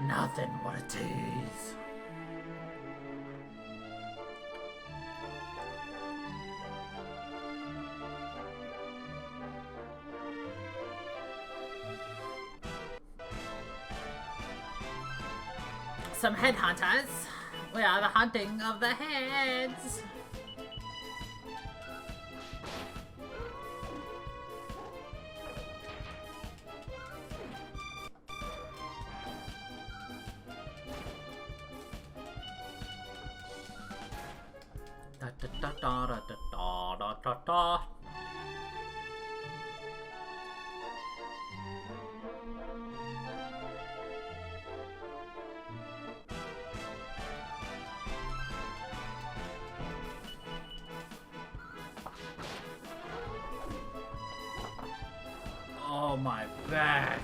Nothing, what a tease. Some headhunters. We are the hunting of the heads. Da da da da da da da da da. Oh my back.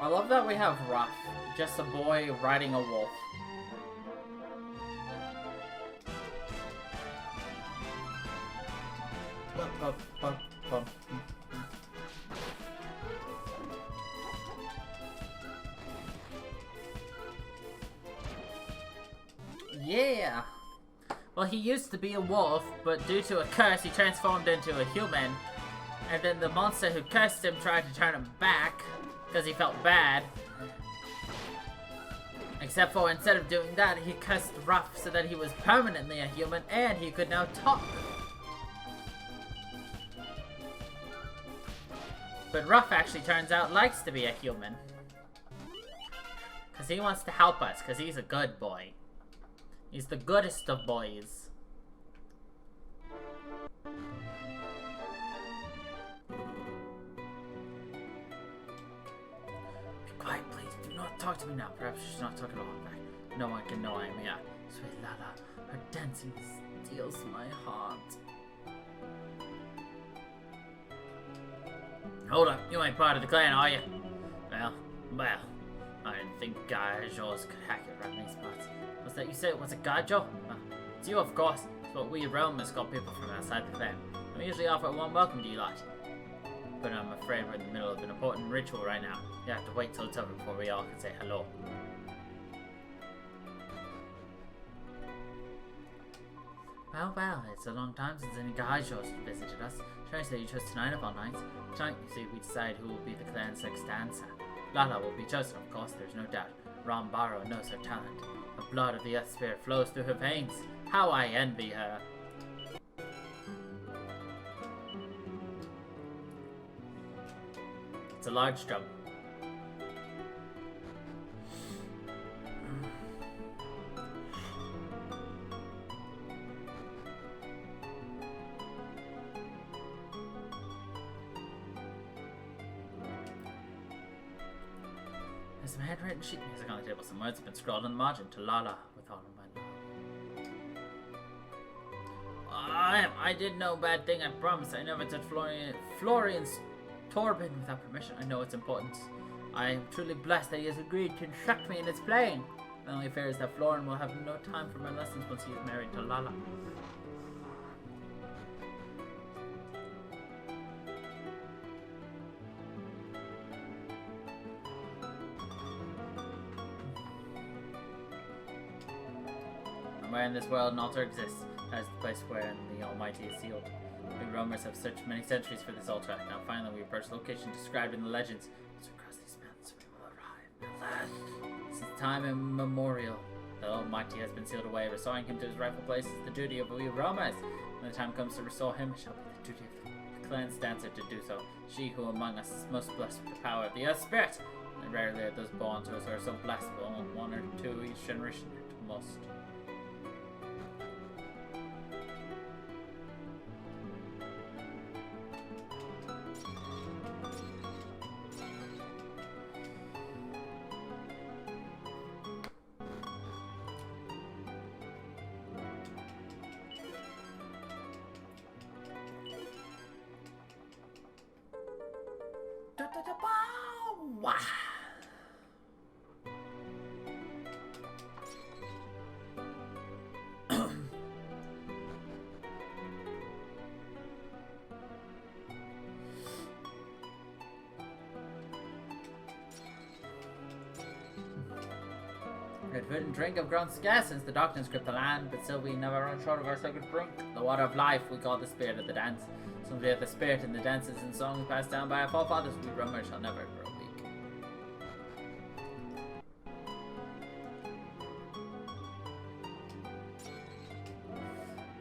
I love that we have Ruff, just a boy riding a wolf. Yeah! Well, he used to be a wolf, but due to a curse, he transformed into a human. And then the monster who cursed him tried to turn him back, because he felt bad. Except for instead of doing that, he cursed Ruff so that he was permanently a human, and he could now talk. But Ruff actually turns out likes to be a human. Because he wants to help us, because he's a good boy. He's the goodest of boys. Be quiet, please. Do not talk to me now. Perhaps she's not talking about that. No one can know I am here. Sweet Lala, her dancing steals my heart. Hold up, you ain't part of the clan, are you? Well, I didn't think Gaijos could hack it right in these parts. Was that you said it was a Gaijo? It's you, of course. It's what we Romans call people from outside the clan. We usually offer a warm welcome to you lot. But I'm afraid we're in the middle of an important ritual right now. You have to wait till it's over before we all can say hello. Well, it's a long time since any Gaijos visited us. Strange that you chose tonight of all nights. Tonight, you see, we decide who will be the clan's next dancer. Lala will be chosen, of course, there's no doubt. Rambaro knows her talent. The blood of the Earth Spirit flows through her veins. How I envy her. It's a large drum. There's some handwritten sheet music on the table. Some words have been scrawled on the margin. To Lala, with all of my love. I did no bad thing, I promise. I never touched Florian's Torben without permission. I know it's important. I am truly blessed that he has agreed to instruct me in its playing. The only fear is that Florian will have no time for my lessons once he is married to Lala. Where in this world an altar exists, that is the place wherein the Almighty is sealed. We roamers have searched many centuries for this altar. Now finally we approach the location described in the legends. As we cross these mountains, we will arrive. At last. Since time immemorial, the Almighty has been sealed away. Restoring him to his rightful place is the duty of we roamers. When the time comes to restore him, it shall be the duty of the clan's dancer to do so. She who among us is most blessed with the power of the Earth Spirit. And rarely are those born to us who are so blessed, but only one or two each generation at most. Red food and drink have grown scarce since the darkness gripped the land, but still we never run short of our sacred drink. The water of life we call the spirit of the dance. Since we have the spirit in the dances and songs passed down by our forefathers, we roamers shall never grow weak.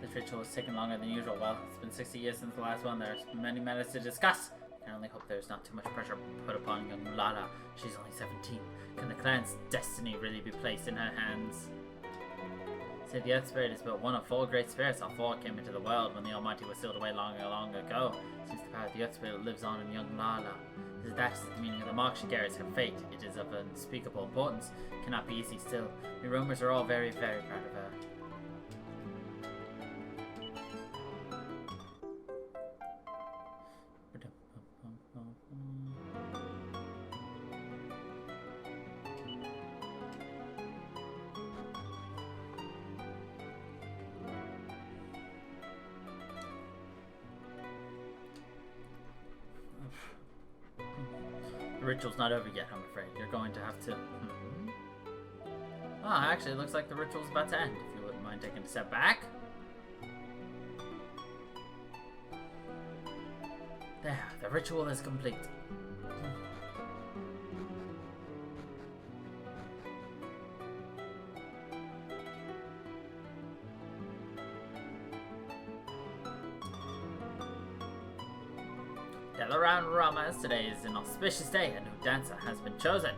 This ritual has taken longer than usual. Well, it's been 60 years since the last one. There's many matters to discuss. I only hope there's not too much pressure put upon young Lala. She's only 17. Can the clan's destiny really be placed in her hands? Say the Earth Spirit is but one of 4 great spirits. All 4 came into the world when the Almighty was sealed away long ago. Since the power of the Earth Spirit lives on in young Lala. That is the meaning of the mark she carries, her fate. It is of unspeakable importance. Cannot be easy still. We roamers are all very, very proud of her. The ritual's not over yet, I'm afraid. You're going to have to... Ah, actually, it looks like the ritual's about to end. If you wouldn't mind taking a step back. There, the ritual is complete. Gather around, Ramas. Today is an auspicious day. A new dancer has been chosen.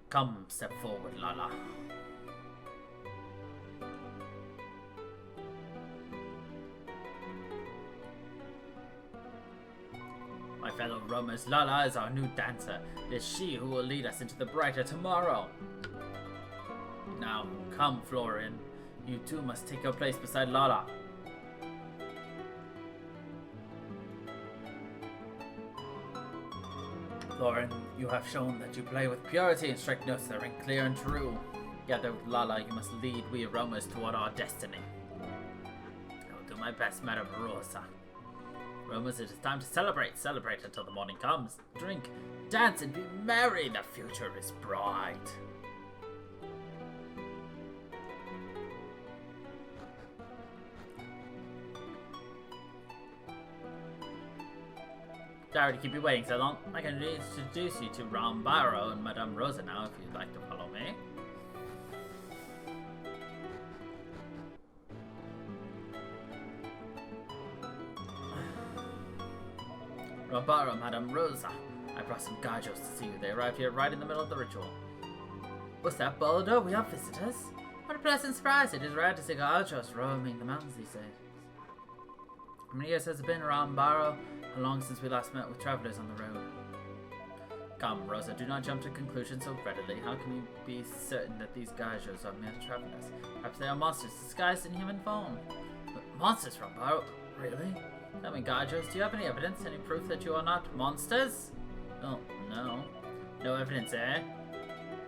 Come, step forward, Lala. My fellow roamers, Lala is our new dancer. It is she who will lead us into the brighter tomorrow. Now, come, Florin. You too must take your place beside Lala. Florin, you have shown that you play with purity and strike notes that ring clear and true. Together with Lala, you must lead we roamers toward our destiny. I will do my best, Madame Rosa. Roamers, it is time to celebrate. Celebrate until the morning comes. Drink, dance, and be merry. The future is bright. Sorry to keep you waiting so long. I can introduce you to Rambaro and Madame Rosa now if you'd like to follow me. Rambaro, Madame Rosa. I brought some gajos to see you. They arrived here right in the middle of the ritual. What's that, Baldo? We have visitors? What a pleasant surprise. It is rare to see gajos roaming the mountains these days. How many years has it been, Rambaro? How long since we last met with travelers on the road? Come, Rosa, do not jump to conclusions so readily. How can you be certain that these gajos are mere travelers? Perhaps they are monsters disguised in human form. But monsters, Rambaro? Really? Tell me, gajos, do you have any evidence, any proof that you are not monsters? Oh, no. No evidence, eh?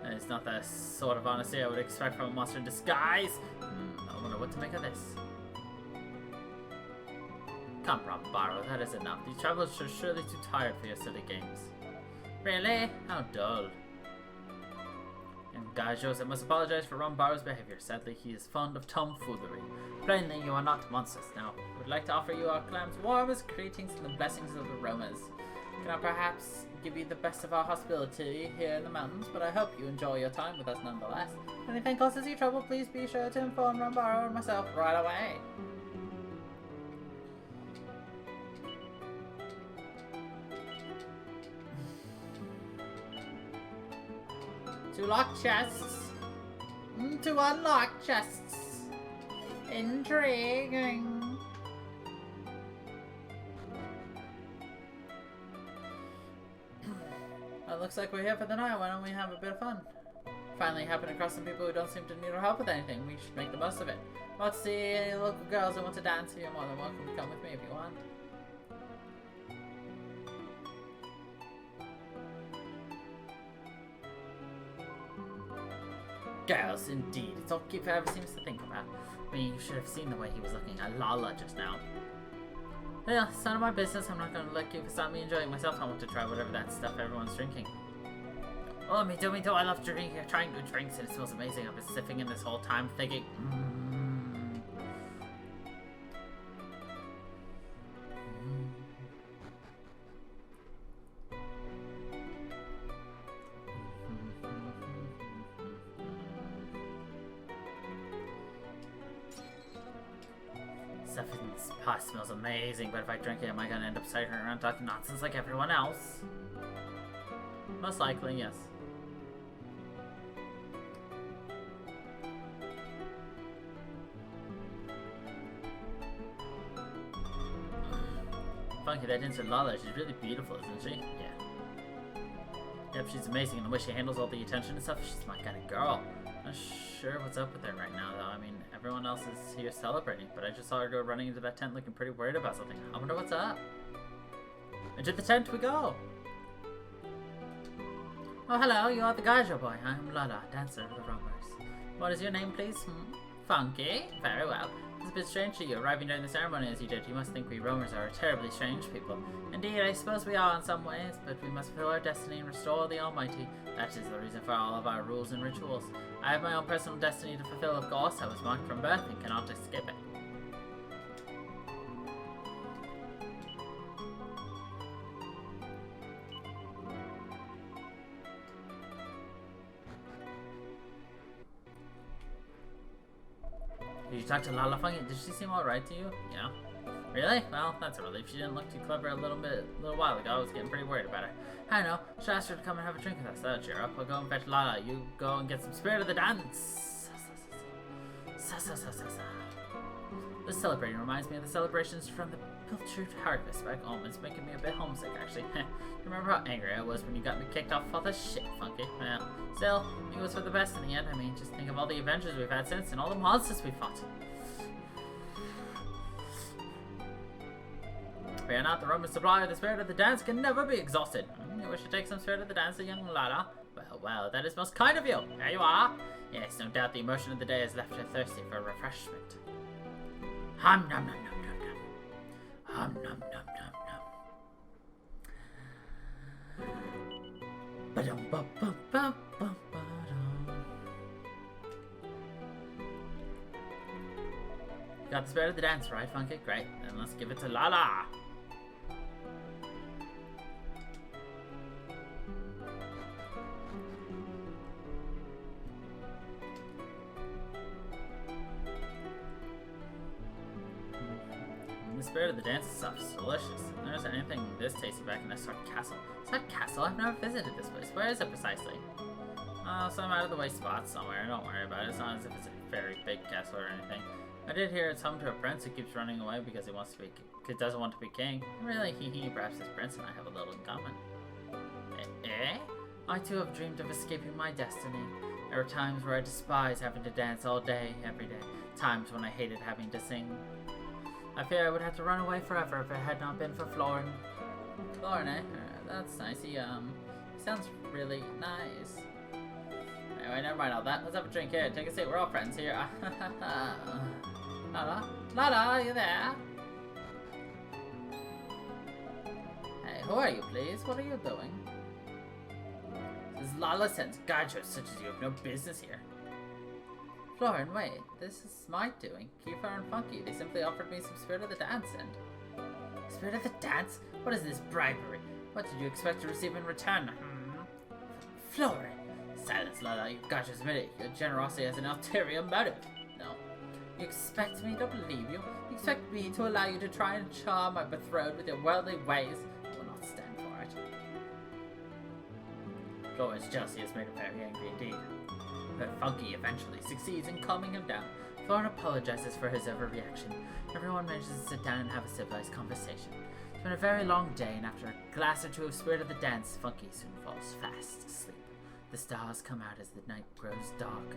It's not the sort of honesty I would expect from a monster in disguise. I wonder what to make of this. Come, Rambaro, that is enough. These travelers are surely too tired for your silly games. Really? How dull. And gajos, I must apologize for Rambaro's behavior. Sadly, he is fond of tomfoolery. Plainly, you are not monsters. Now, I would like to offer you our clan's warmest greetings and the blessings of the Romas. Cannot perhaps give you the best of our hospitality here in the mountains, but I hope you enjoy your time with us nonetheless. If anything causes you trouble, please be sure to inform Rambaro and myself right away. To lock chests. To unlock chests. Intriguing. Well, it looks like we're here for the night. Why don't we have a bit of fun? Finally happened across some people who don't seem to need our help with anything. We should make the most of it. About to see any local girls who want to dance. You're more than welcome to come with me if you want. Girls, indeed. It's all Keeper ever seems to think about. I mean, you should have seen the way he was looking at Lala just now. Yeah, it's none of my business. I'm not gonna let you stop me enjoying myself. I want to try whatever that stuff everyone's drinking. Oh, me too, me too. I love drinking, trying new drinks, and it smells amazing. I've been sipping in this whole time thinking, Stuff in this pot smells amazing, but if I drink it, am I gonna end up cycling around talking nonsense like everyone else? Most likely, yes. Funky, that instant Lala, she's really beautiful, isn't she? Yeah. Yep, she's amazing, and the way she handles all the attention and stuff, she's my kind of girl. I'm not sure what's up with her right now, though. I mean, everyone else is here celebrating, but I just saw her go running into that tent looking pretty worried about something. I wonder what's up. Into the tent we go! Oh, hello, you are the Gajo boy. I'm Lala, dancer of the Roamers. What is your name, please? Funky? Very well. It's a bit strange to you, arriving during the ceremony as you did. You must think we roamers are terribly strange people. Indeed, I suppose we are in some ways, but we must fulfill our destiny and restore the Almighty. That is the reason for all of our rules and rituals. I have my own personal destiny to fulfill, of course. I was marked from birth and cannot escape it. Did you talk to Lala Funky? Did she seem alright to you? Yeah. Really? Well, that's a relief. She didn't look too clever a little while ago. I was getting pretty worried about her. I know. Should ask her to come and have a drink with us. That'll cheer up. I'll go and fetch Lala. You go and get some spirit of the dance. This celebrating reminds me of the celebrations from the Pilchard Harvest back home. It's making me a bit homesick, actually. You remember how angry I was when you got me kicked off all this shit, Funky? Well, still, I think it was for the best in the end. I mean, just think of all the adventures we've had since and all the monsters we fought. Fear not, the Roman supply of the spirit of the dance can never be exhausted. You wish to take some spirit of the dance, young Lala? Well, that is most kind of you. There you are. Yes, no doubt the emotion of the day has left her thirsty for refreshment. Hum nom nom nom nom nom. Hum nom nom nom nom. Ba-dum bum bum bum bum ba-dum. Got the spirit of the dance, right, Funky? Great. Then let's give it to Lala. The spirit of the dance stuff is delicious. If there's anything this tasty back in Estark Castle. Estark Castle? I've never visited this place. Where is it precisely? Some out of the way spot somewhere. Don't worry about it. It's not as if it's a very big castle or anything. I did hear it's home to a prince who keeps running away because he doesn't want to be king. Really, perhaps this prince and I have a little in common. Eh? I too have dreamed of escaping my destiny. There were times where I despised having to dance all day, every day. Times when I hated having to sing. I fear I would have to run away forever if it had not been for Florin. Florin, eh? That's nice. He sounds really nice. Anyway, never mind all that. Let's have a drink here. Take a seat. We're all friends here. Lala? Lala, are you there? Hey, who are you, please? What are you doing? This Lala sends gajos such as you have no business here. Florin, wait, this is my doing. Kiefer and Funky, they simply offered me some Spirit of the Dance and... Spirit of the Dance? What is this bribery? What did you expect to receive in return? Florin! Silence, Lala, you gajos admit it. Your generosity has an ulterior motive. No. You expect me to believe you? You expect me to allow you to try and charm my betrothed with your worldly ways? I will not stand for it. Florin's jealousy has made him very angry indeed. But Funky eventually succeeds in calming him down. Florin apologizes for his overreaction. Everyone manages to sit down and have a civilized conversation. It's been a very long day, and after a glass or two of Spirit of the Dance, Funky soon falls fast asleep. The stars come out as the night grows darker.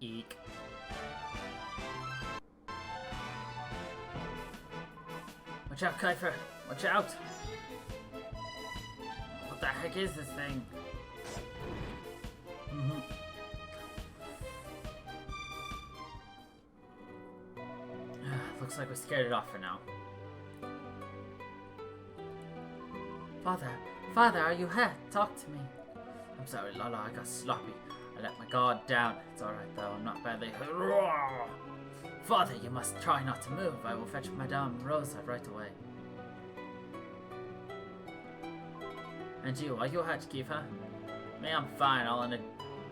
Eek. Watch out, Kiefer! Watch out! What the heck is this thing? Looks like we scared it off for now. Father, are you hurt? Talk to me. I'm sorry, Lala, I got sloppy. I let my guard down. It's alright though, I'm not badly hurt. Father, you must try not to move. I will fetch Madame Rosa right away. And you, are you hurt, Kiefer? Me, I'm fine, all in a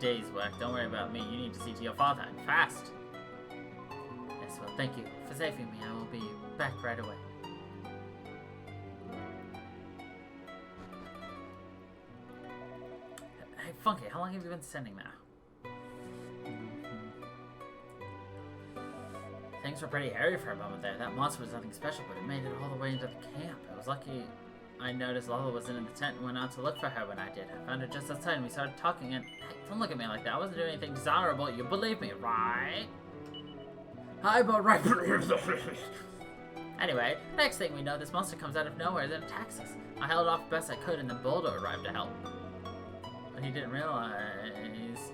day's work. Don't worry about me. You need to see to your father, and fast. Yes, well, thank you for saving me. I will be back right away. Hey, Funky, how long have you been sending now? Things were pretty hairy for a moment there. That monster was nothing special, but it made it all the way into the camp. It was lucky I noticed Lala wasn't in the tent and went out to look for her when I did. I found her just outside and we started talking and... Hey, don't look at me like that. I wasn't doing anything desirable. You believe me, right? Hi, but right... Anyway, next thing we know, this monster comes out of nowhere and attacks us. I held off best I could and then Boldo arrived to help. What he didn't realize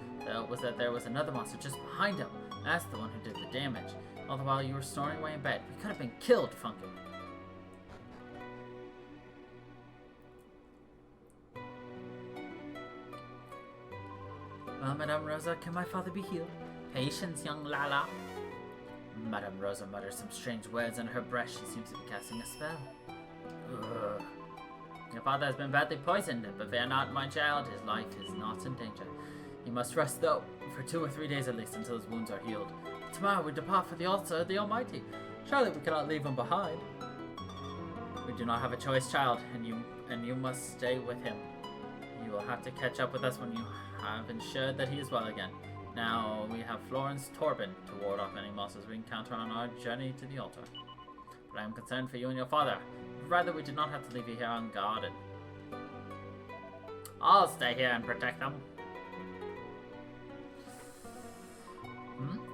was that there was another monster just behind him. That's the one who did the damage. All the while you were snoring away in bed. We could have been killed, Funky. Well, Madame Rosa, can my father be healed? Patience, young Lala. Madame Rosa mutters some strange words under her breath. She seems to be casting a spell. Ugh. Your father has been badly poisoned, but fear not, my child. His life is not in danger. He must rest, though, for 2 or 3 days at least, until his wounds are healed. Tomorrow we depart for the altar of the Almighty. Surely we cannot leave him behind. We do not have a choice, child, and you must stay with him. You will have to catch up with us when you have ensured that he is well again. Now we have Florence Torben to ward off any monsters we encounter on our journey to the altar. But I am concerned for you and your father. Rather, we did not have to leave you here unguarded. I'll stay here and protect them.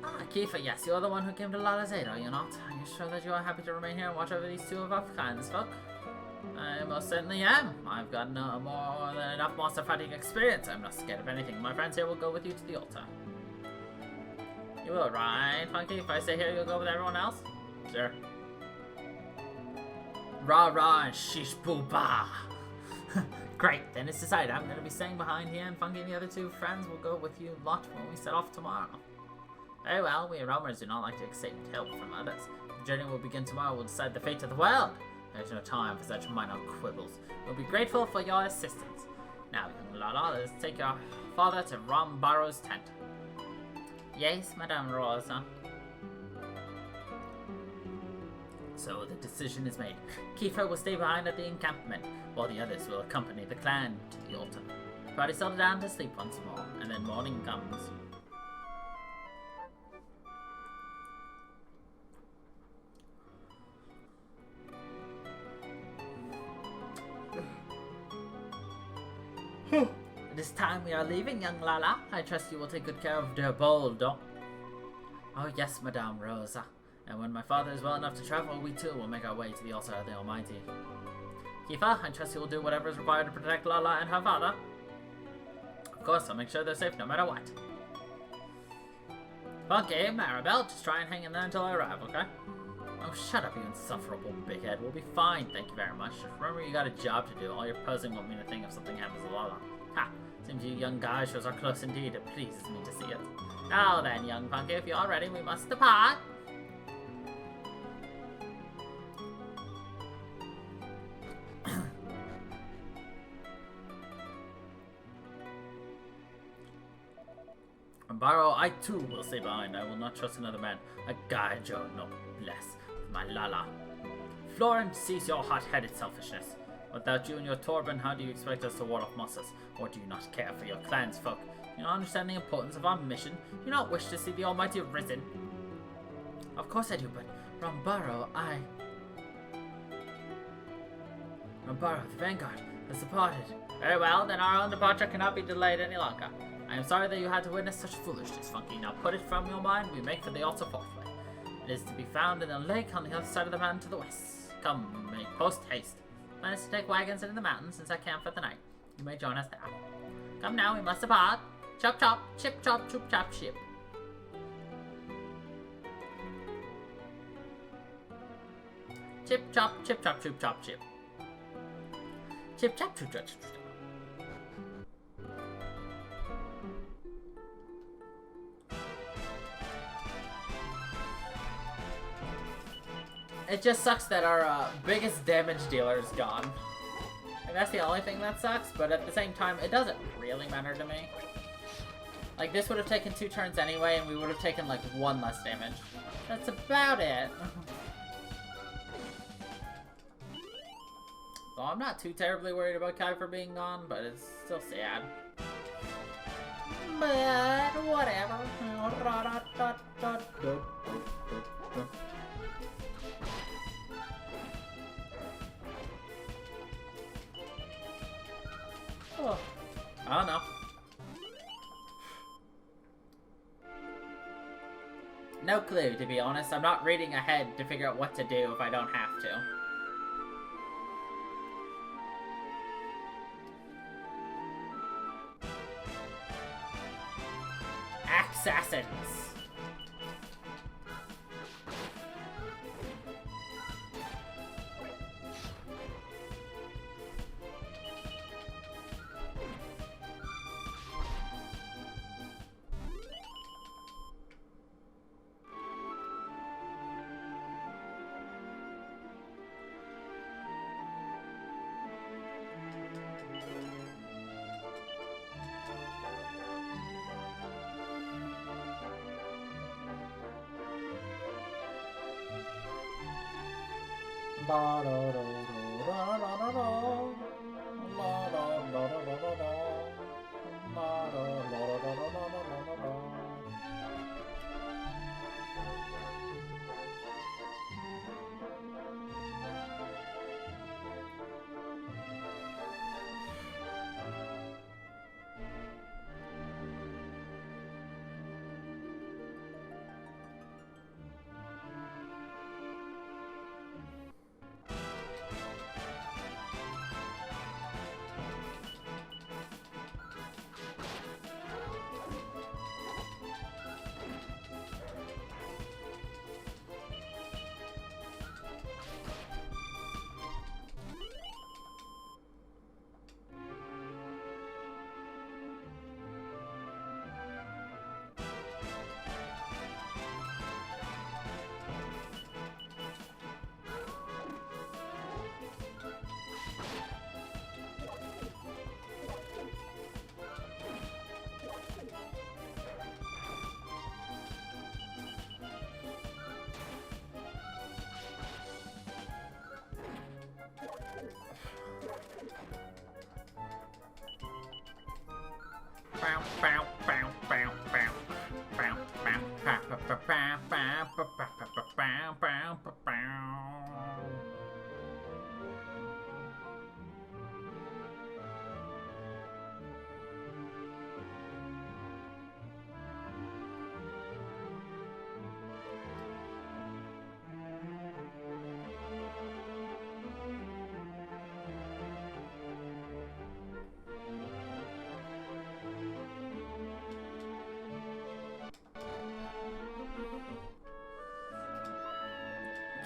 Ah, Kiefer, yes, you're the one who came to Lala's aid, are you not? Are you sure that you are happy to remain here and watch over these 2 of our clansfolk? I most certainly am. I've got more than enough monster fighting experience. I'm not scared of anything. My friends here will go with you to the altar. You will, right, Funky? If I stay here, you'll go with everyone else? Sure. Rah rah and shish boo bah. Great, then it's decided. I'm going to be staying behind here, and Funky and the other 2 friends will go with you lot when we set off tomorrow. Very well, we roamers do not like to accept help from others. The journey will begin tomorrow. We'll decide the fate of the world. There's no time for such minor quibbles. We'll be grateful for your assistance. Now, young Lala, let's take your father to Rambaro's tent. Yes, Madame Rosa. So the decision is made. Kiefer will stay behind at the encampment, while the others will accompany the clan to the altar. The party settle down to sleep once more, and then morning comes. It is time we are leaving, young Lala. I trust you will take good care of Der Boldo. Oh yes, Madame Rosa. And when my father is well enough to travel, we too will make our way to the altar of the Almighty. Kiefer, I trust you will do whatever is required to protect Lala and her father. Of course, I'll make sure they're safe no matter what. Funky, Maribel, just try and hang in there until I arrive, okay? Oh, shut up, you insufferable big head. We'll be fine, thank you very much. Just remember you got a job to do. All your posing won't mean a thing if something happens to Lala. Ha! Seems you young guys shows are close indeed. It pleases me to see it. Now then, young Funky, if you're ready, we must depart. Baro, I too will stay behind. I will not trust another man. A Gajo, no less. My Lala. Florence, cease your hot-headed selfishness. Without you and your Torben, how do you expect us to ward off monsters? Or do you not care for your clan's folk? Do you not understand the importance of our mission? Do you not wish to see the Almighty risen? Of course I do, but Rambaro, Rambaro, the Vanguard, has departed. Very well, then our own departure cannot be delayed any longer. I am sorry that you had to witness such foolishness, Funky. Now put it from your mind, we make for the altar forthwith. It is to be found in the lake on the other side of the mountain to the west. Come, make post haste. Plan is to take wagons into the mountains since I camp for the night. You may join us there. Come now, we must depart. Chop chop, chip chop, choop chop, chip. Chip chop, chip chop, choop chop, chip. Chip chop, choop chop, choop chop. It just sucks that our biggest damage dealer is gone. And that's the only thing that sucks, but at the same time, it doesn't really matter to me. Like, this would have taken 2 turns anyway, and we would have taken, like, 1 less damage. That's about it. So I'm not too terribly worried about Kyver being gone, but it's still sad. But, whatever. Oh, I don't know. No clue, to be honest. I'm not reading ahead to figure out what to do if I don't have to. Assassins.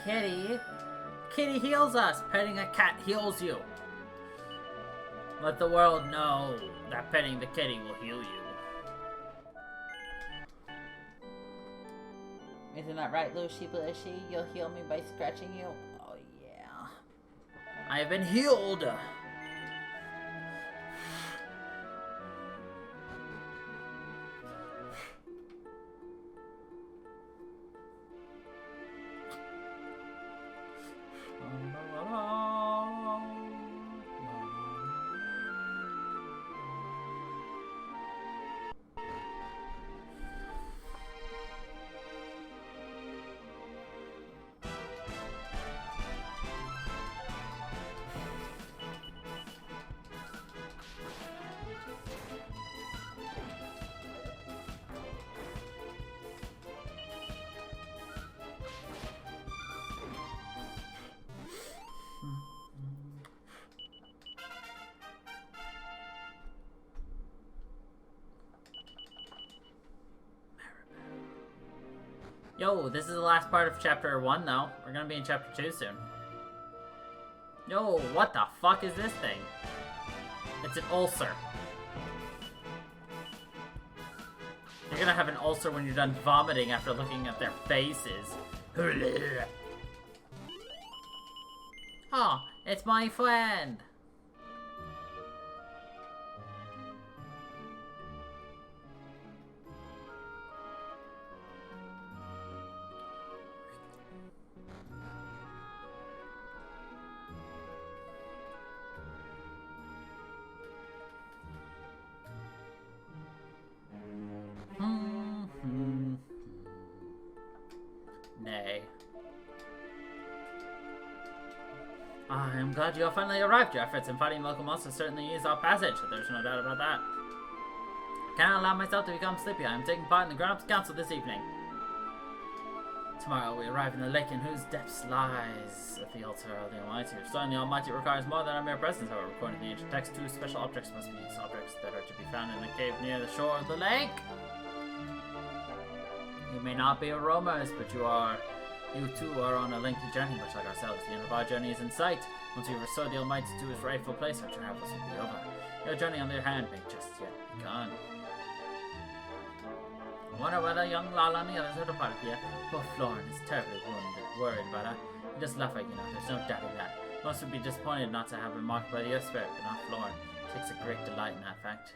Kitty. Kitty heals us. Petting a cat heals you. Let the world know that petting the kitty will heal you. Isn't that right, Lucy Blushy? You'll heal me by scratching you? Oh, yeah. I have been healed! Yo, this is the last part of chapter 1 though. We're gonna be in chapter 2 soon. Yo, what the fuck is this thing? It's an ulcer. You're gonna have an ulcer when you're done vomiting after looking at their faces. Oh, it's my friend. Nay. I am glad you all finally arrived. Your efforts in fighting local monsters certainly eased our passage. There's no doubt about that. I cannot allow myself to become sleepy. I am taking part in the Grown-Ups Council this evening. Tomorrow we arrive in the lake in whose depths lies at the altar of the Almighty. Restoring the Almighty requires more than a mere presence, however. According to the ancient text, 2 special objects must be these objects that are to be found in a cave near the shore of the lake. You may not be roamers, but you too are on a lengthy journey, much like ourselves. The end of our journey is in sight. Once we restore the Almighty to his rightful place, our travels will be over. Your journey, on the other hand, may just yet begun. I wonder whether young Lala and the others are departed here. Poor Florin is terribly worried about her. He does love her, you know, there's no doubt of that. Most would be disappointed not to have her marked by the Earth Spirit, but not Florin. He takes a great delight in that fact.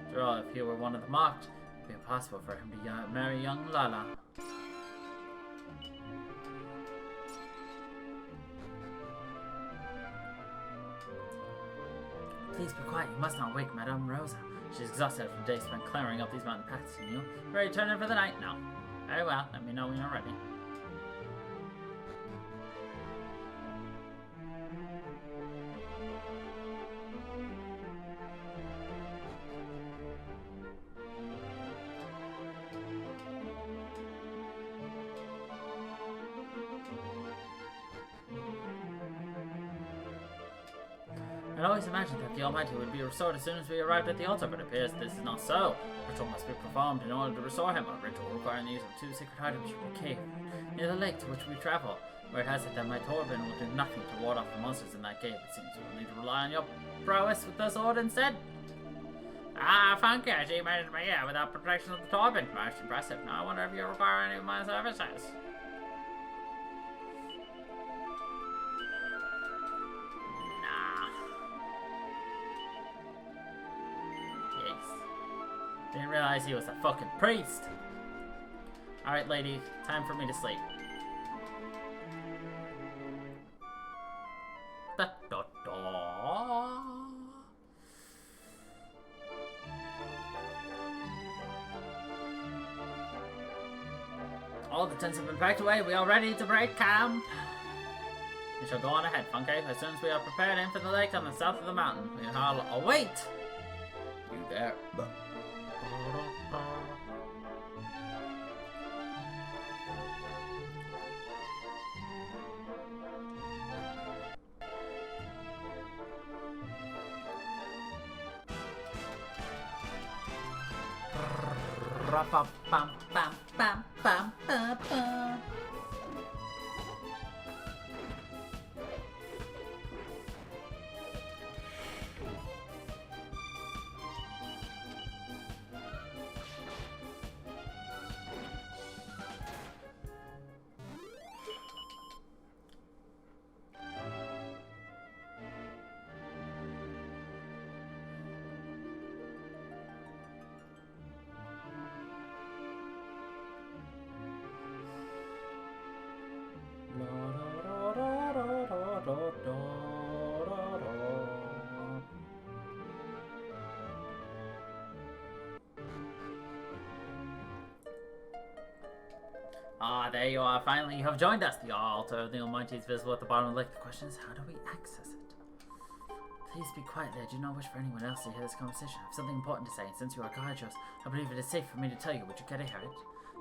After all, if he were one of the marked, it would be impossible for him to marry young Lala. Please be quiet, you must not wake Madame Rosa. She's exhausted from days spent clambering up these mountain paths, and you ready to turn in for the night now? Very well, let me know when you're ready. I always imagined that the Almighty would be restored as soon as we arrived at the altar, but it appears this is not so. A ritual must be performed in order to restore him. A ritual requiring the use of 2 sacred items from a cave near the lake to which we travel. Where it has it that my Torben will do nothing to ward off the monsters in that cave. It seems we'll need to rely on your prowess with the sword instead. Ah, funky, I see you managed my ear without protection of the Torben. Most impressive. Now I wonder if you require any of my services. Didn't realize he was a fucking priest. Alright, lady, time for me to sleep. Da, da, da. All the tents have been packed away. We are ready to break camp. We shall go on ahead, Funky. As soon as we are prepared, aim for the lake on the south of the mountain. We shall await you there. Ah, there you are. Finally, you have joined us. The altar of the Almighty is visible at the bottom of the lake. The question is, how do we access it? Please be quiet, I do not wish for anyone else to hear this conversation. I have something important to say, and since you are courageous, I believe it is safe for me to tell you. Would you care to hear it?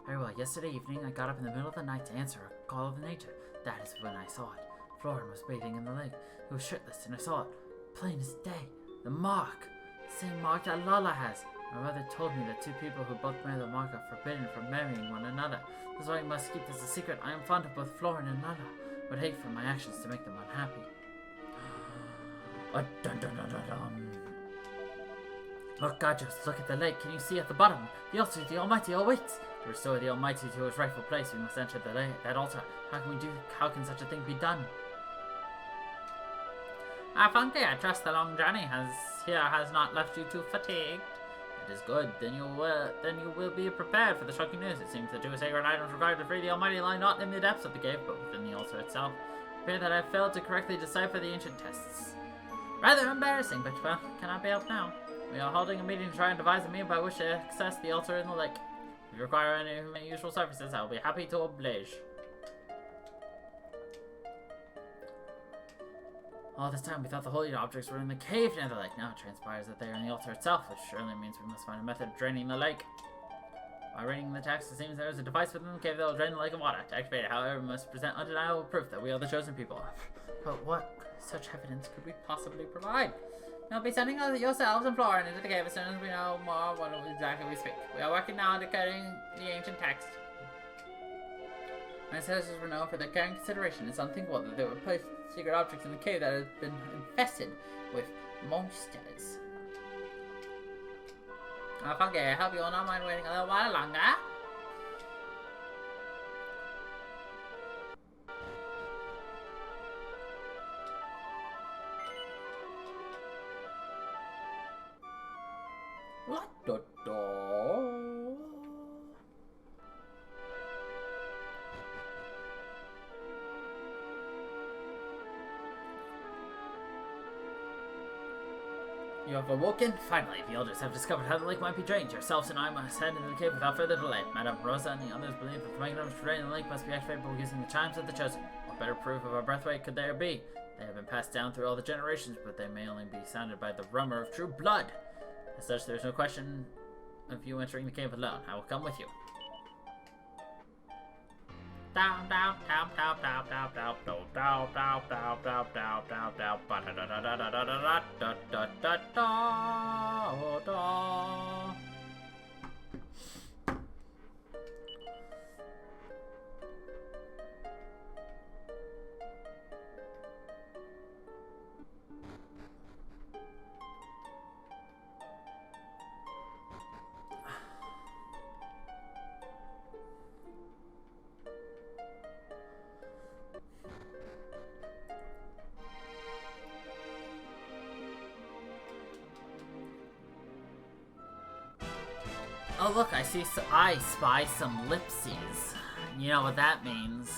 Very well. Yesterday evening, I got up in the middle of the night to answer a call of nature. That is when I saw it. Florin was bathing in the lake. He was shirtless, and I saw it. Plain as day. The mark. The same mark that Lala has. My mother told me that two people who both bear the mark are forbidden from marrying one another. That's why we must keep this a secret. I am fond of both Florin and Lana, but hate for my actions to make them unhappy. Dun, dun, dun, dun, dun. Look, Gajos, look at the lake. Can you see at the bottom? The altar of the Almighty awaits. To restore the Almighty to his rightful place, we must enter the lake, that altar. How can such a thing be done? Funky, I trust the long journey has not left you too fatigued. It is good. Then you will be prepared for the shocking news. It seems the two sacred items required to free the Almighty lie not in the depths of the cave, but within the altar itself. It appears that I failed to correctly decipher the ancient tests. Rather embarrassing, but well, cannot be helped now. We are holding a meeting to try and devise a means by which to access the altar in the lake. If you require any of my usual services, I will be happy to oblige. All this time we thought the holy objects were in the cave near the lake. Now it transpires that they are in the altar itself, which surely means we must find a method of draining the lake. By reading the text, it seems there is a device within the cave that will drain the lake of water. To activate it, however, we must present undeniable proof that we are the chosen people. But what such evidence could we possibly provide? We'll be sending yourselves and Florin into the cave as soon as we know more what exactly we speak. We are working now on decoding the ancient text. My ancestors were known for their care and consideration. It's unthinkable that they would place secret objects in the cave that have been infested with monsters. Funky, I hope you will not mind waiting a little while longer. What the door? You have awoken? Finally, the elders have discovered how the lake might be drained. Yourselves and I must head into the cave without further delay. Madame Rosa and the others believe that the mechanism to drain the lake must be activated by using the chimes of the chosen. What better proof of our birthright could there be? They have been passed down through all the generations, but they may only be sounded by the rumor of true blood. As such, there is no question of you entering the cave alone. I will come with you. Down, down, down, down, down, down, down, down, down, down, down, down, down, down, ba da da da da da da da da da da da. Oh look, I spy some lipsies. You know what that means.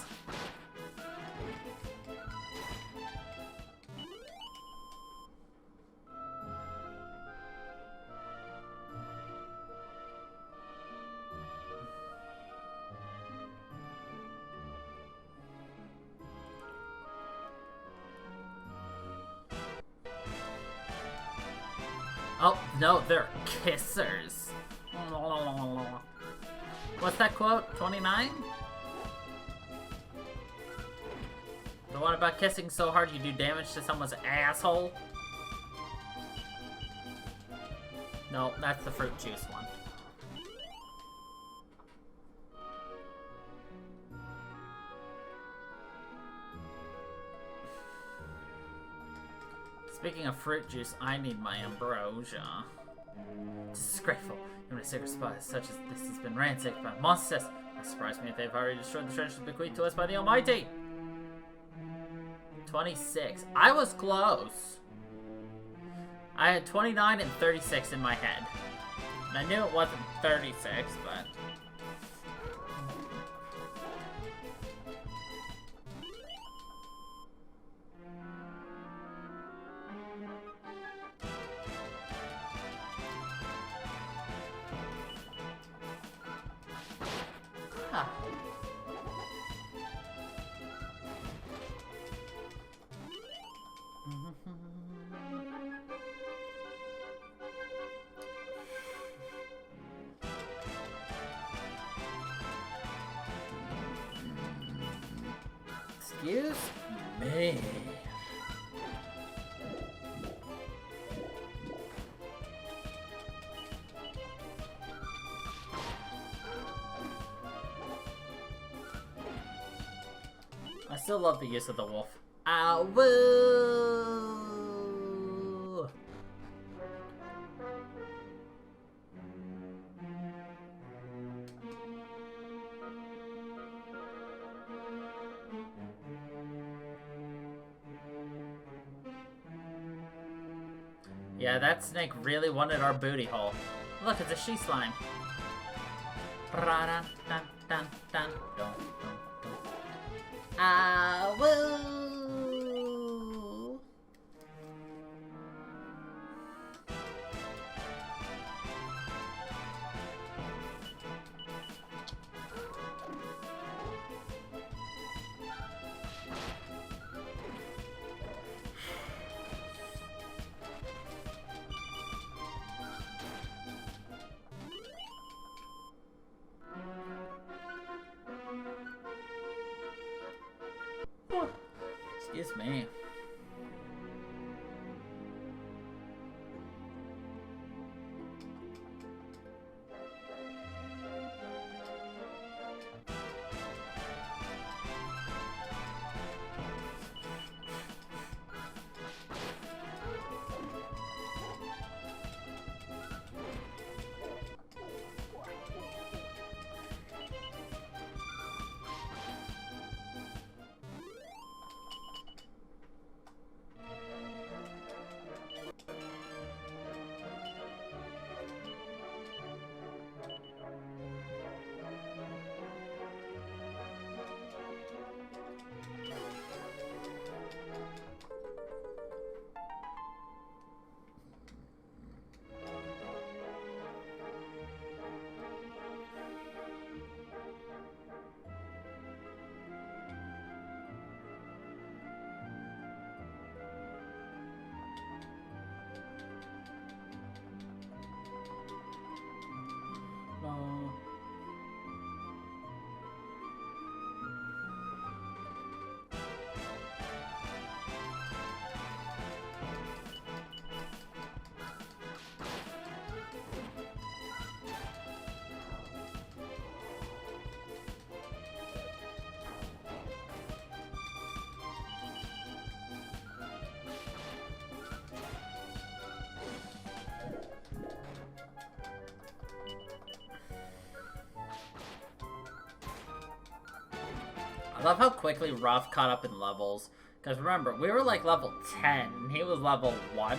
Oh, no, they're kissers. What's that quote? 29? The one about kissing so hard you do damage to someone's asshole? No, that's the fruit juice one. Speaking of fruit juice, I need my ambrosia. Disgraceful. Even a sacred spot such as this has been ransacked by monsters. It surprised me if they've already destroyed the treasures bequeathed to us by the Almighty. 26. I was close. I had 29 and 36 in my head. And I knew it wasn't 36, but... Excuse me. I still love the use of the wolf. Ow, woo! Yeah, that snake really wanted our booty hole. Look, it's a she-slime. Ah, woo! Excuse me. I love how quickly Ruff caught up in levels. Because remember, we were like level 10, and he was level 1.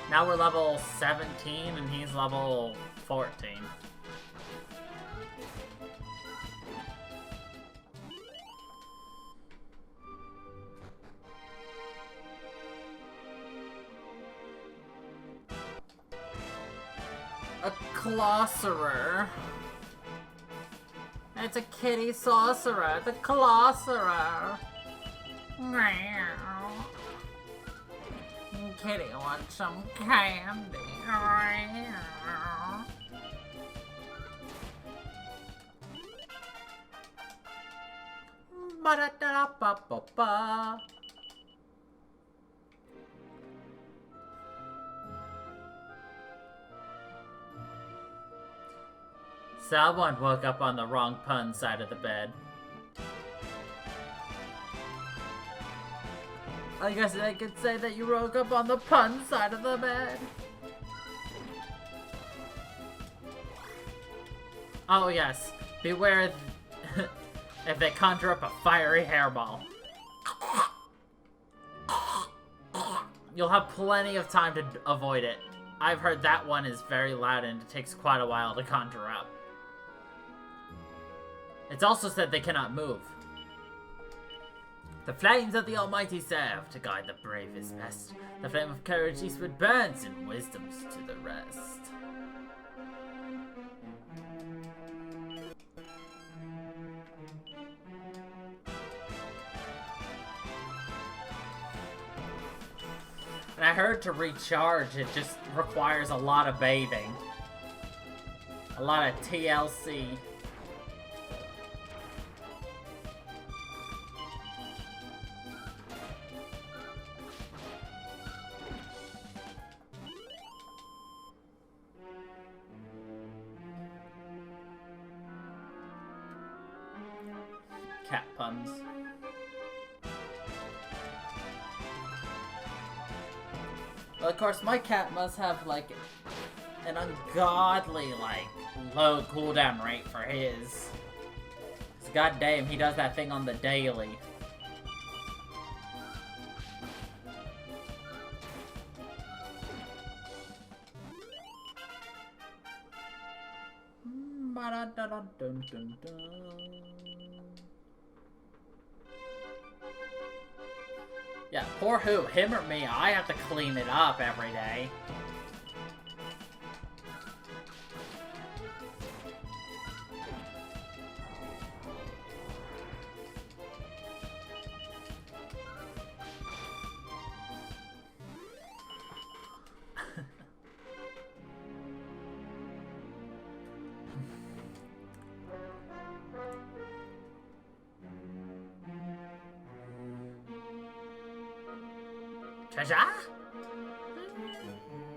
Now we're level 17, and he's level 14. A Colosserer. It's a kitty sorcerer, the Colosserer. Meow. Kitty wants some candy. Meow. Ba-da-da-ba-ba-ba. Someone woke up on the wrong pun side of the bed. I guess I could say that you woke up on the pun side of the bed. Oh yes, beware if they conjure up a fiery hairball. You'll have plenty of time to avoid it. I've heard that one is very loud and it takes quite a while to conjure up. It's also said they cannot move. The flames of the Almighty serve to guide the bravest best. The flame of courage eastward burns, and wisdom's to the rest. And I heard to recharge, it just requires a lot of bathing. A lot of TLC. Cat puns. Of course, my cat must have, like, an ungodly, like, low cooldown rate for his. So goddamn, he does that thing on the daily. Yeah, poor who? Him or me? I have to clean it up every day. Treasure?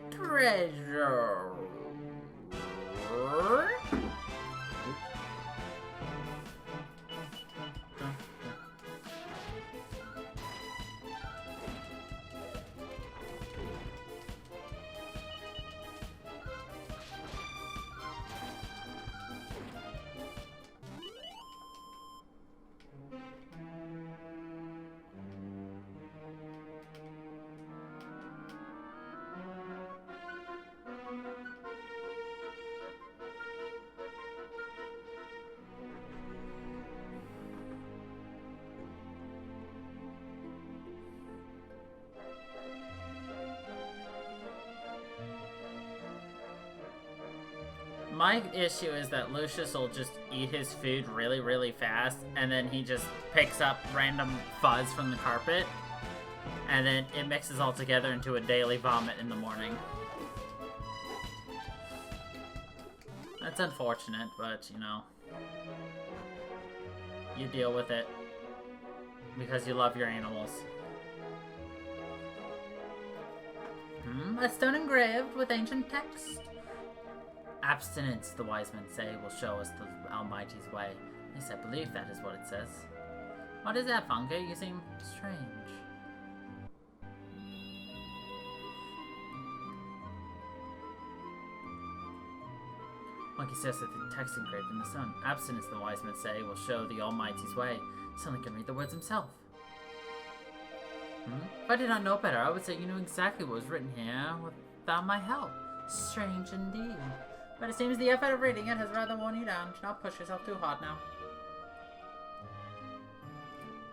Treasure. My issue is that Lucius will just eat his food really, really fast, and then he just picks up random fuzz from the carpet, and then it mixes all together into a daily vomit in the morning. That's unfortunate, but, you know, you deal with it because you love your animals. A stone engraved with ancient text. Abstinence, the wise men say, will show us the Almighty's way. At least I believe that is what it says. What is that, Funke? You seem strange. Monkey says that the text engraved in the stone. Abstinence, the wise men say, will show the Almighty's way. Someone can read the words himself. If I did not know better, I would say you knew exactly what was written here without my help. Strange indeed. But it seems the effort of reading it has rather worn you down. Do not push yourself too hard now.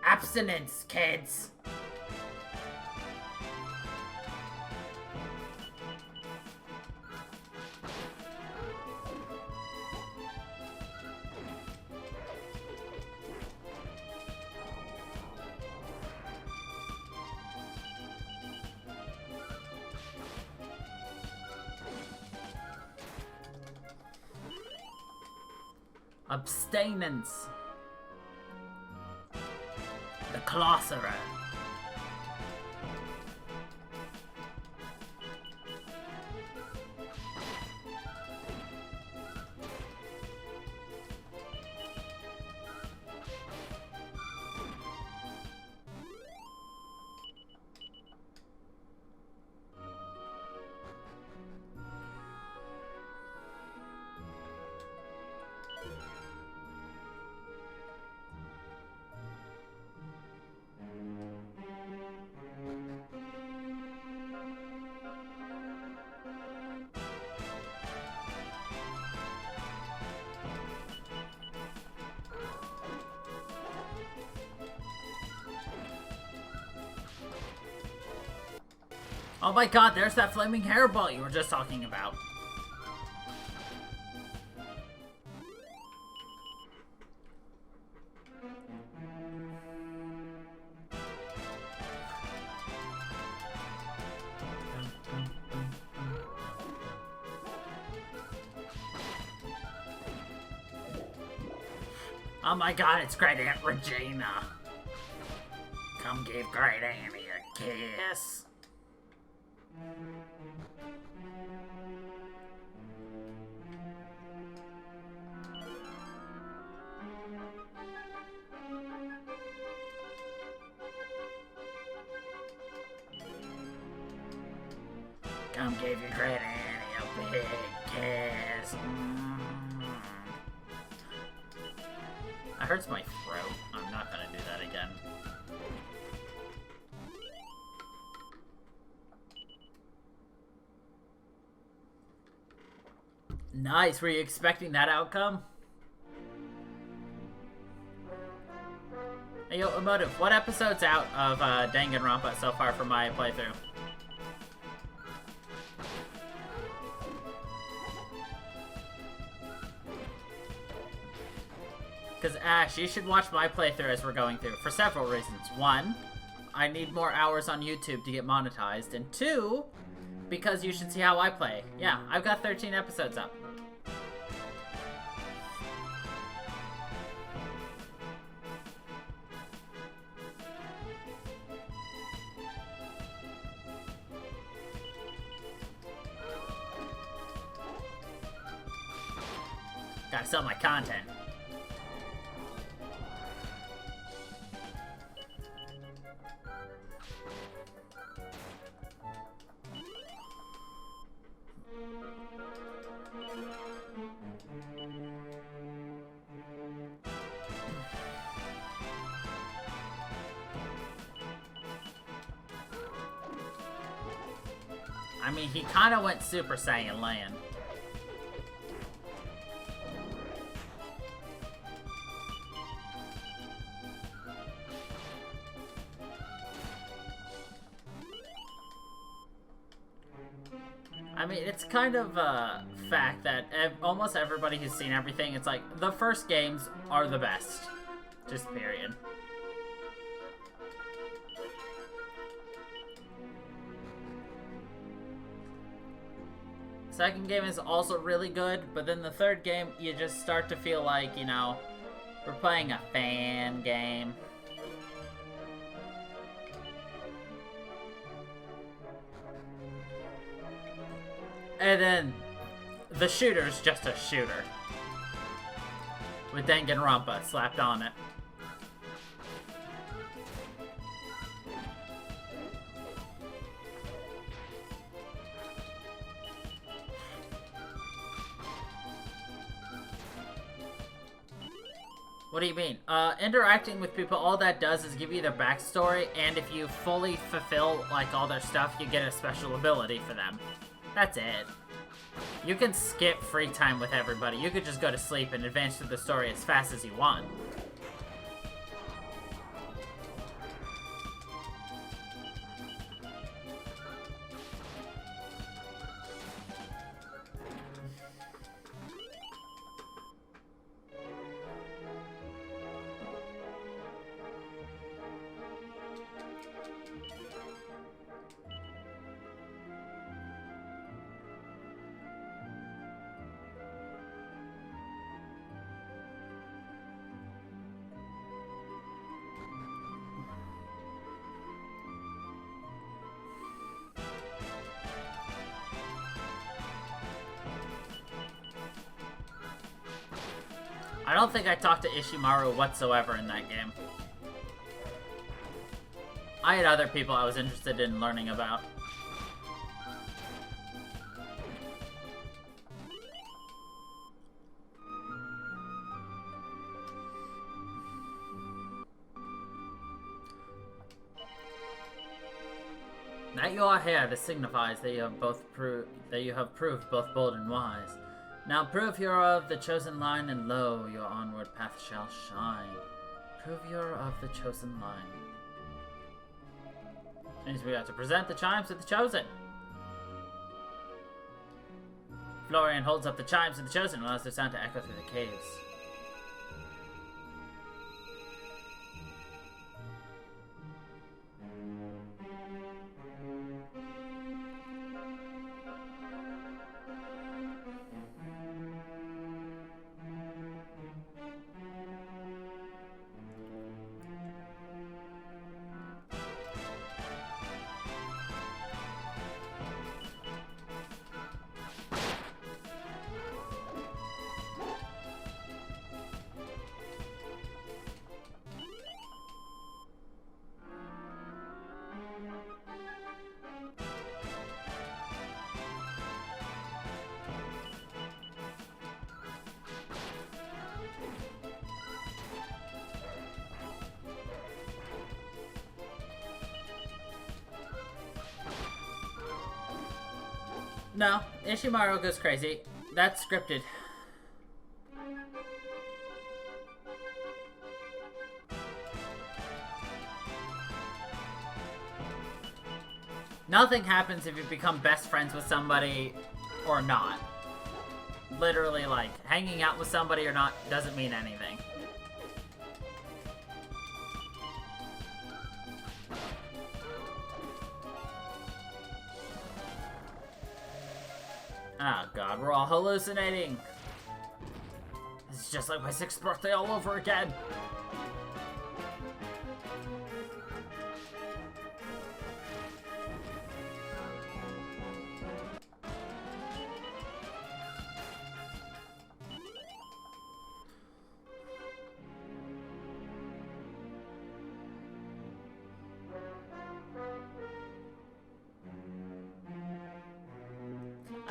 Abstinence, kids! Abstinence. The Colossera. Oh my god, there's that flaming hairball you were just talking about. Oh my god, it's Great Aunt Regina. Come give Great Annie a kiss. Come give your granny a big kiss. That hurts my throat. I'm not gonna do that again. Nice. Were you expecting that outcome? Hey, yo, Emotive, what episode's out of Danganronpa so far for my playthrough? Because, Ash, you should watch my playthrough as we're going through, for several reasons. One, I need more hours on YouTube to get monetized. And two, because you should see how I play. Yeah, I've got 13 episodes up. Gotta sell my content. I mean, he kind of went Super Saiyan Land. I mean, it's kind of a fact that almost everybody who's seen everything, it's like, the first games are the best. Just period. Second game is also really good, but then the third game, you just start to feel like, you know, we're playing a fan game. And then the shooter's just a shooter with Danganronpa slapped on it. What do you mean? Interacting with people, all that does is give you their backstory, and if you fully fulfill, like, all their stuff, you get a special ability for them. That's it. You can skip free time with everybody. You could just go to sleep and advance through the story as fast as you want. I don't think I talked to Ishimaru whatsoever in that game. I had other people I was interested in learning about. That you are here, this signifies that you have proved both bold and wise. Now prove you are of the chosen line, and lo, your onward path shall shine. Prove you are of the chosen line. Means we have to present the chimes of the chosen. Florian holds up the chimes of the chosen and allows their sound to echo through the caves. No, Ishimaru goes crazy. That's scripted. Nothing happens if you become best friends with somebody or not. Literally, like, hanging out with somebody or not doesn't mean anything. Oh god, we're all hallucinating. This is just like my 6th birthday all over again.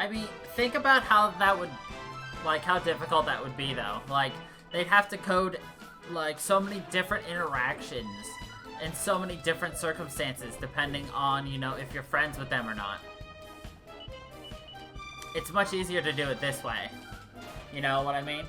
I mean, think about how that would, like, how difficult that would be, though. Like, they'd have to code, like, so many different interactions in so many different circumstances, depending on, you know, if you're friends with them or not. It's much easier to do it this way. You know what I mean?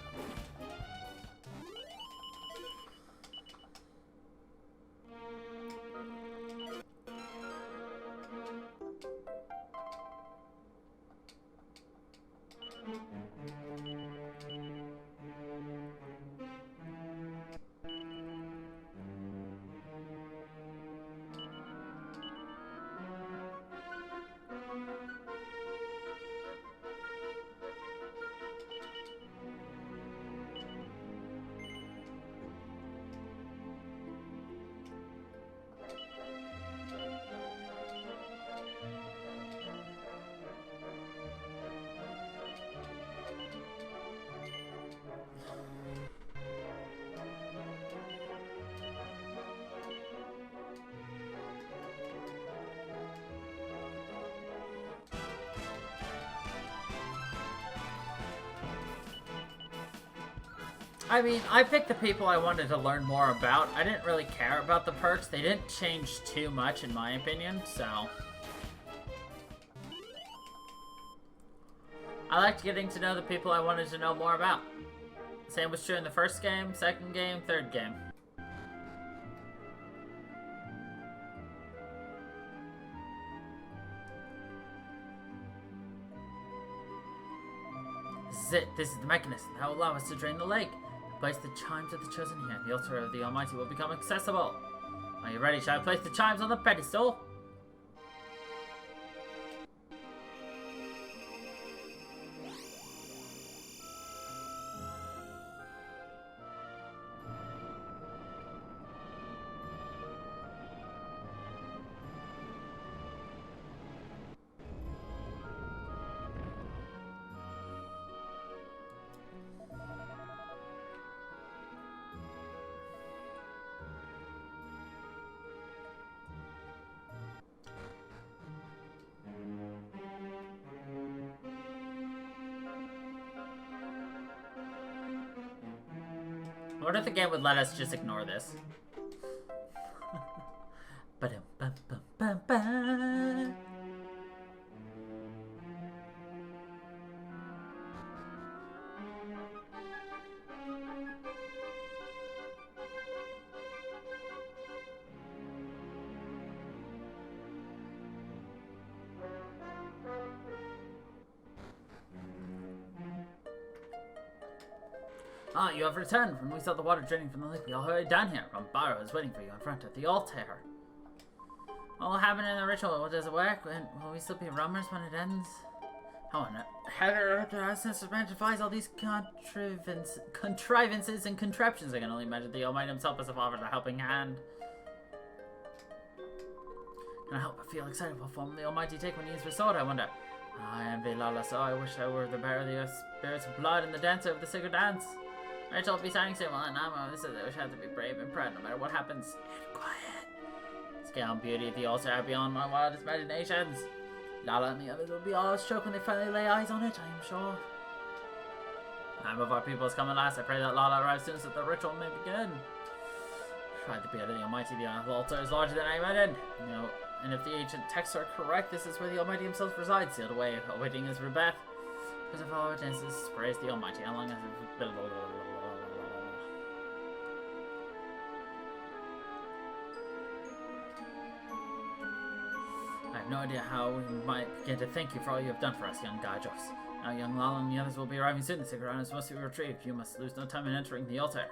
I mean, I picked the people I wanted to learn more about. I didn't really care about the perks. They didn't change too much, in my opinion, so... I liked getting to know the people I wanted to know more about. Same was true in the first game, second game, third game. This is it. This is the mechanism that will allow us to drain the lake. Place the chimes of the chosen here. The altar of the Almighty will become accessible. Are you ready? Shall I place the chimes on the pedestal? What if the game would let us just ignore this? Ba-dum-bum-bum-bum-bum. Ah, you have returned. When we saw the water draining from the lake, we all hurried down here. Rambaro is waiting for you in front of the altar. What will happen in the ritual? Does it work? Will we still be roamers when it ends? How on earth has managed to devise all these contrivances and contraptions? I can only imagine the Almighty himself must have offered a helping hand. Can I help but feel excited what form the Almighty take when he is restored, I wonder? I envy Lala, so I wish I were the bearer of the spirit's blood and the dancer of the sacred dance. Rachel will be signing soon while Namo. This is I wish I had to be brave and proud no matter what happens. And quiet. Scale and beauty of the altar are beyond my wildest imaginations. Lala and the others will be awestruck when they finally lay eyes on it, I am sure. Time of our people has come at last. I pray that Lala arrives soon so that the ritual may begin. Try the beard of the Almighty. The altar is larger than I imagined. You know, And if the ancient texts are correct, this is where the Almighty himself resides, sealed away, awaiting his rebirth. Because of all witnesses, praise the Almighty. How long has it been? I have no idea how we might begin to thank you for all you have done for us, young Gajos. Now young Lala and the others will be arriving soon. The sacred items must be retrieved. You must lose no time in entering the altar.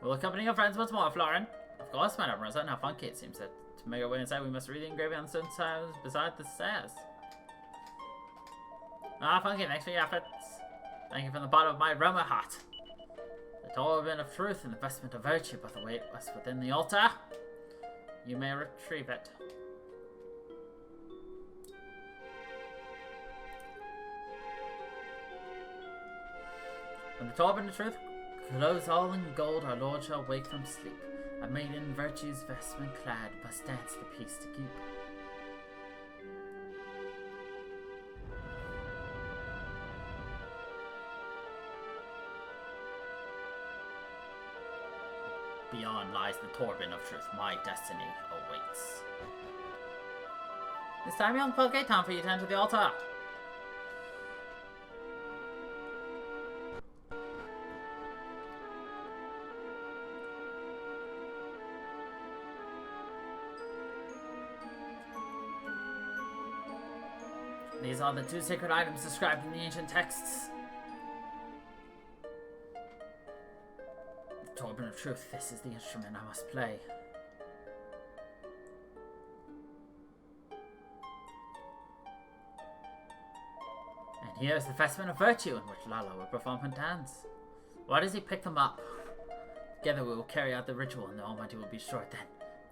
We will accompany your friends once more, Florin. Of course, Madame Rosa. How funky it seems that to make our way inside, we must read the engraving on the stone tiles beside the stairs. Ah, Funky, thanks for your efforts. Thank you from the bottom of my Roma heart. The Torment of Truth and the Vestment of Virtue both await us within the altar. You may retrieve it. When the Torment of Truth clothes all in gold, our Lord shall wake from sleep. A maiden in virtue's vestment clad must dance the peace to keep. Beyond lies the Torment of Truth. My destiny awaits. This time, young folk, time for you to enter the altar. These are the two sacred items described in the ancient texts. The Torment of Truth, this is the instrument I must play. And here is the Vestment of Virtue in which Lala will perform her dance. Why does he pick them up? Together we will carry out the ritual and the Almighty will be destroyed.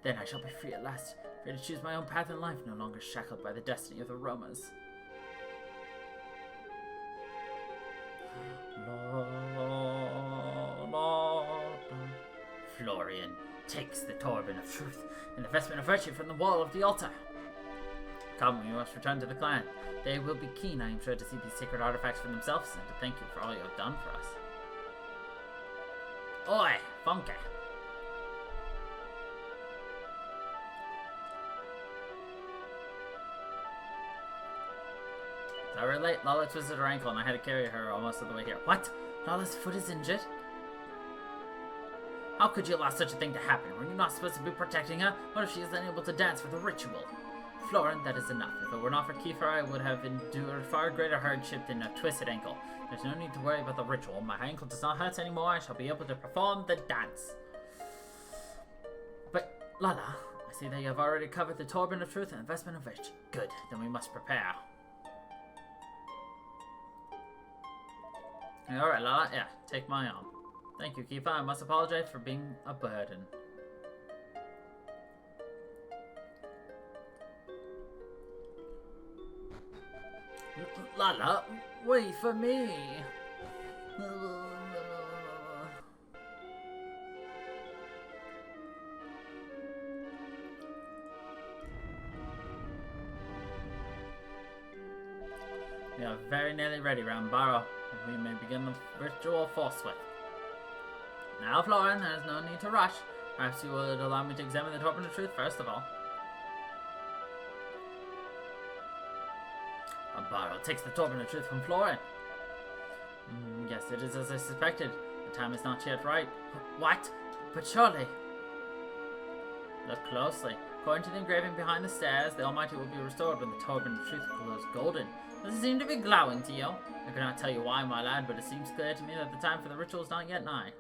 Then I shall be free at last, free to choose my own path in life, no longer shackled by the destiny of the Romas. Florian takes the Torment of Truth and the Vestment of Virtue from the wall of the altar. Come, we must return to the clan. They will be keen, I am sure, to see these sacred artifacts for themselves and to thank you for all you have done for us. Oi, Funky! I were late. Lala twisted her ankle and I had to carry her almost all the way here. What? Lala's foot is injured? How could you allow such a thing to happen? Were you not supposed to be protecting her? What if she is unable to dance for the ritual? Florin, that is enough. If it were not for Kiefer, I would have endured far greater hardship than a twisted ankle. There's no need to worry about the ritual. My ankle does not hurt anymore. I shall be able to perform the dance. But, Lala, I see that you have already covered the Torment of Truth and the Vestment of Virtue. Good, then we must prepare. Alright, Lala, yeah, take my arm. Thank you, Kiefer. I must apologize for being a burden. Lala, wait for me. We are very nearly ready, Rambaro. We may begin the ritual forthwith. Now, Florin, there is no need to rush. Perhaps you would allow me to examine the Torment of Truth first of all. Rambaro takes the Torment of Truth from Florin. Yes, it is as I suspected. The time is not yet right. What? But surely... Look closely. According to the engraving behind the stairs, the Almighty will be restored when the Torment of Truth glows golden. Does it seem to be glowing to you? I cannot tell you why, my lad, but it seems clear to me that the time for the ritual is not yet nigh.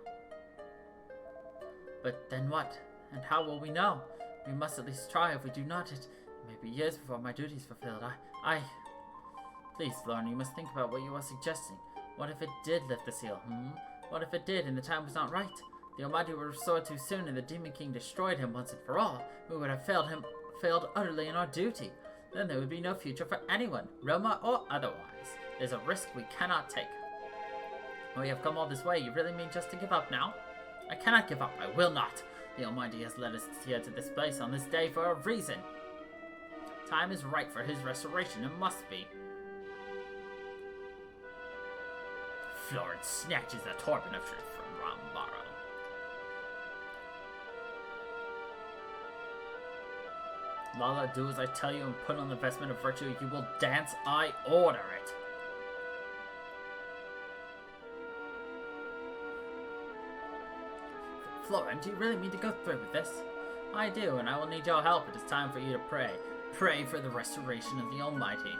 But then what? And how will we know? We must at least try. If we do not, it may be years before my duty is fulfilled. Please, Florin, you must think about what you are suggesting. What if it did lift the seal, What if it did, and the time was not right? The Almighty were restored too soon, and the Demon King destroyed him once and for all. We would have failed utterly in our duty. Then there would be no future for anyone, Roma or otherwise. There's a risk we cannot take. We have come all this way. You really mean just to give up now? I cannot give up. I will not. The Almighty has led us here to this place on this day for a reason. Time is right for his restoration. It must be. Florin snatches the Torment of Truth from Rambaro. Lala, do as I tell you and put on the vestment of virtue. You will dance, I order it. Florin, do you really mean to go through with this? I do, and I will need your help. It is time for you to pray. Pray for the restoration of the Almighty.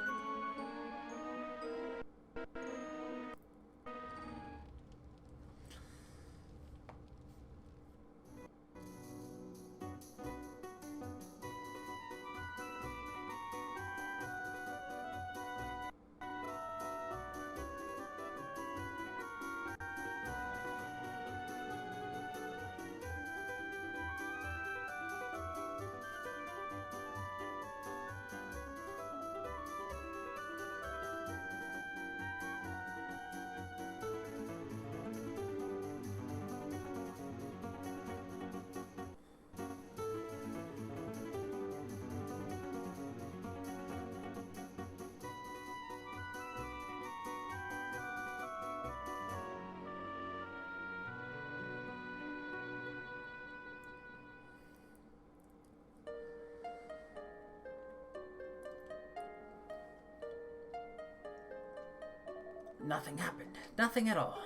Nothing happened. Nothing at all.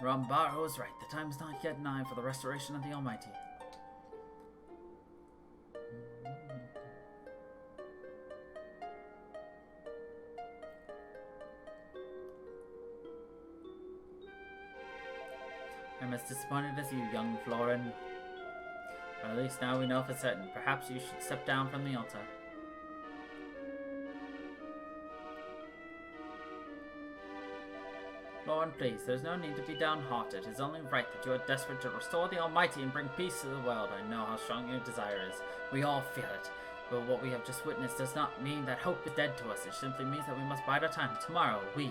Rambaro was right. The time is not yet nigh for the restoration of the Almighty. I'm as disappointed as you, young Florin. But at least now we know for certain. Perhaps you should step down from the altar. Florin, please, there's no need to be downhearted. It is only right that you are desperate to restore the Almighty and bring peace to the world. I know how strong your desire is. We all feel it. But what we have just witnessed does not mean that hope is dead to us. It simply means that we must bide our time. Tomorrow, we...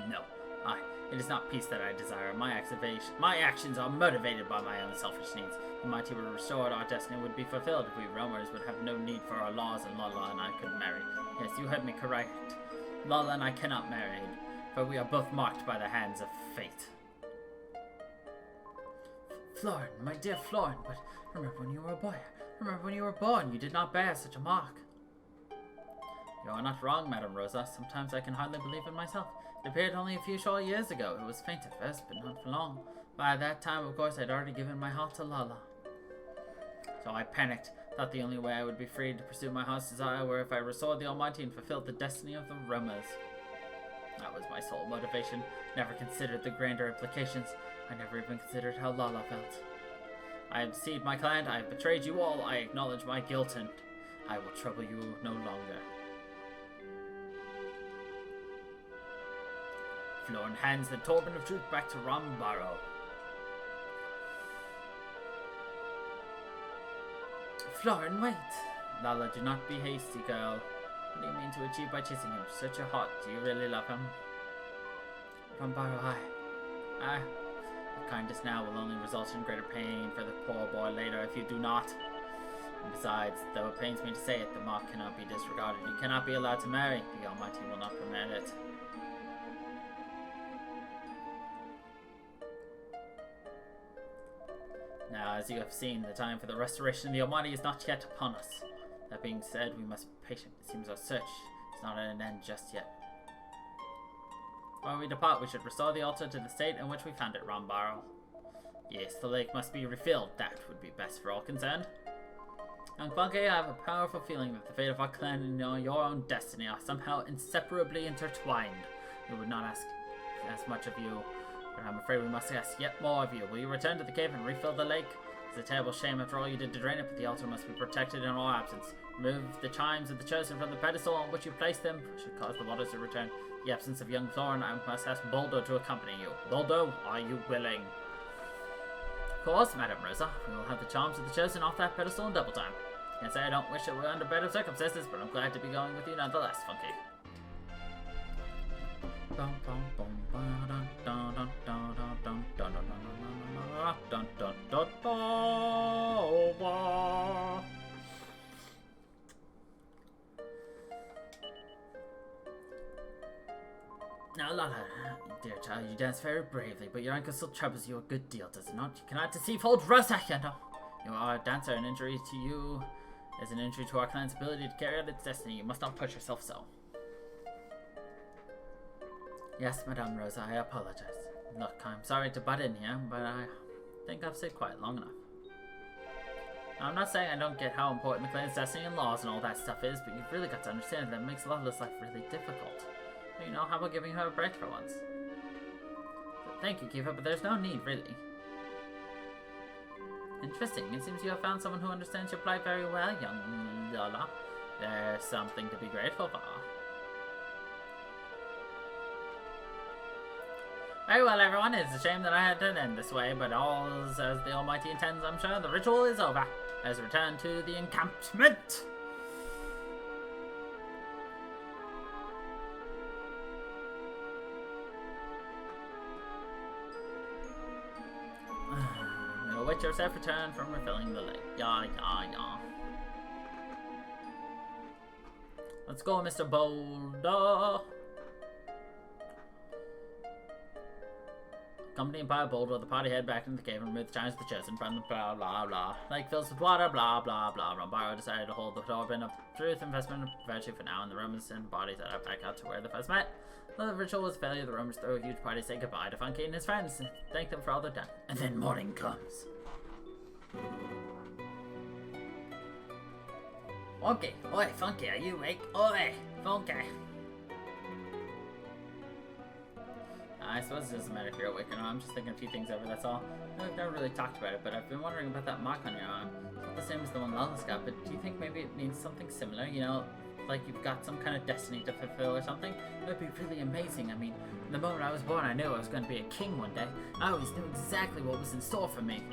No. It is not peace that I desire. My actions are motivated by my own selfish needs. The Almighty were restored, our destiny would be fulfilled. If we roamers would have no need for our laws, and Lala and I could marry. Yes, you heard me correct. Lala and I cannot marry, for we are both marked by the hands of fate. Florin, my dear Florin, but remember when you were a boy. Remember when you were born, you did not bear such a mark. You are not wrong, Madame Rosa. Sometimes I can hardly believe it myself. It appeared only a few short years ago. It was faint at first, but not for long. By that time, of course, I'd already given my heart to Lala. So I panicked. Thought the only way I would be free to pursue my heart's desire were if I restored the Almighty and fulfilled the destiny of the roamers. That was my sole motivation. Never considered the grander implications. I never even considered how Lala felt. I have deceived my clan. I have betrayed you all. I acknowledge my guilt, and I will trouble you no longer. Florin hands the turban of truth back to Rambaro. Florin, wait. Lala, do not be hasty, girl. What do you mean to achieve by chasing him? Such a heart. Do you really love him? Rambaro, your kindness now will only result in greater pain for the poor boy later if you do not. And besides, though it pains me to say it, the mark cannot be disregarded. You cannot be allowed to marry. The Almighty will not permit it. Now, as you have seen, the time for the restoration of the Almighty is not yet upon us. That being said, we must be patient. It seems our search is not at an end just yet. When we depart, we should restore the altar to the state in which we found it, Rambaro. Yes, the lake must be refilled. That would be best for all concerned. Young Funky, I have a powerful feeling that the fate of our clan and your own destiny are somehow inseparably intertwined. We would not ask as much of you, but I'm afraid we must ask yet more of you. Will you return to the cave and refill the lake? It's a terrible shame after all you did to drain it, but the altar must be protected in all absence. Remove the chimes of the chosen from the pedestal on which you placed them, which should cause the waters to return. In the absence of young Florin, I must ask Boldo to accompany you. Boldo, are you willing? Of course, Madame Rosa. We will have the charms of the chosen off that pedestal in double time. Can't say I don't wish it were under better circumstances, but I'm glad to be going with you nonetheless, Funky. Now, Lala, dear child, you dance very bravely, but your ankle still troubles you a good deal, does it not? You cannot deceive old Rosa, you know. You are a dancer, an injury to you is an injury to our clan's ability to carry out its destiny. You must not push yourself so. Yes, Madame Rosa, I apologize. Look, I'm sorry to butt in here, but I think I've stayed quiet long enough. Now, I'm not saying I don't get how important the clan's destiny and laws and all that stuff is, but you've really got to understand that it makes Lovelace's life really difficult. You know, how about giving her a break for once? Thank you, Kiva, but there's no need, really. Interesting. It seems you have found someone who understands your plight very well, young Lola. There's something to be grateful for. Very well, everyone. It's a shame that I had to end this way, but all as the Almighty intends, I'm sure. The ritual is over. Let's return to the encampment. Await your safe return from refilling the lake. Yeah. Let's go, Mr. Boulder. Accompanied by Boulder, the party head back into the cave and remove the chimes of the chosen from the blah blah blah. Lake fills with water, blah blah blah. Rombaro decided to hold the door open of truth, investment, and virtue for now, and the Romans send bodies that back out to where they first met. Though the ritual was a failure, the Romans throw a huge party to say goodbye to Funky and his friends, and thank them for all they've done. And then morning comes. Funky, oi, Funky, are you awake? Oi, Funky. I suppose it doesn't matter if you're awake or not. I'm just thinking a few things over, that's all. I've never really talked about it, but I've been wondering about that mark on your arm. It's not the same as the one Lala's got, but do you think maybe it means something similar? You know, like you've got some kind of destiny to fulfill or something? It would be really amazing. I mean, the moment I was born, I knew I was going to be a king one day. I always knew exactly what was in store for me.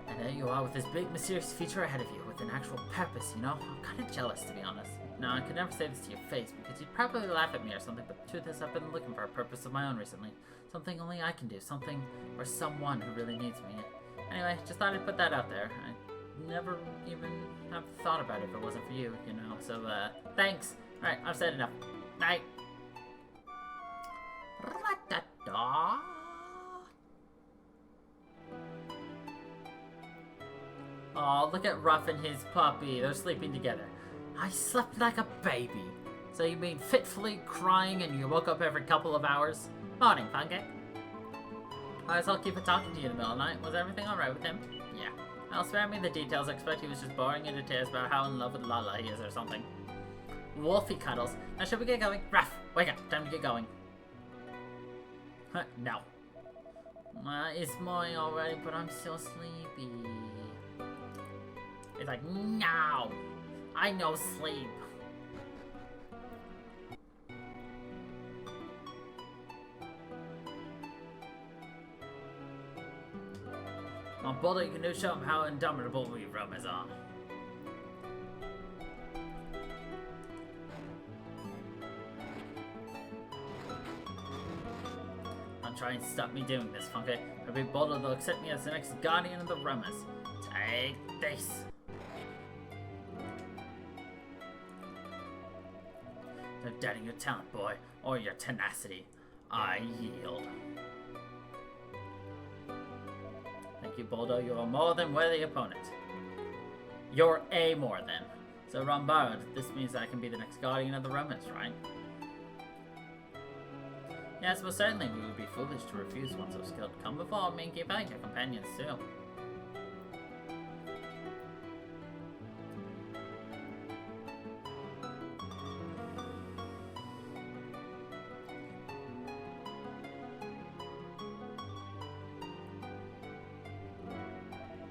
And there you are with this big, mysterious future ahead of you, with an actual purpose, you know? I'm kind of jealous, to be honest. Now, I could never say this to your face, because you'd probably laugh at me or something, but the truth is I've been looking for a purpose of my own recently. Something only I can do, something or someone who really needs me. Anyway, just thought I'd put that out there. I never even have thought about it if it wasn't for you, you know, so, thanks! Alright, I've said enough. Night! Ra-da-da. Oh, look at Ruff and his puppy. They're sleeping together. I slept like a baby. So you mean fitfully crying and you woke up every couple of hours? Morning, Funky. I guess I'll keep it talking to you in the middle of the night. Was everything alright with him? Yeah. Well, spare me the details. I expect he was just boring into tears about how in love with Lala he is or something. Wolfie cuddles. Now should we get going? Ruff, wake up. Time to get going. No. It's morning already, but I'm still sleepy. It's like, no! I know sleep. On Boulder, you can do show him how indomitable we Romans are. Don't try and stop me doing this, Funky. Maybe Boulder will accept me as the next guardian of the Romans. Take this. No doubting your talent, boy, or your tenacity. I yield. Thank you, Boldo. You are more than worthy opponent. You're a more than. So, Rombard, this means I can be the next guardian of the Romans, right? Yes, most certainly we would be foolish to refuse one so skilled. Come before me and keep out your companions too.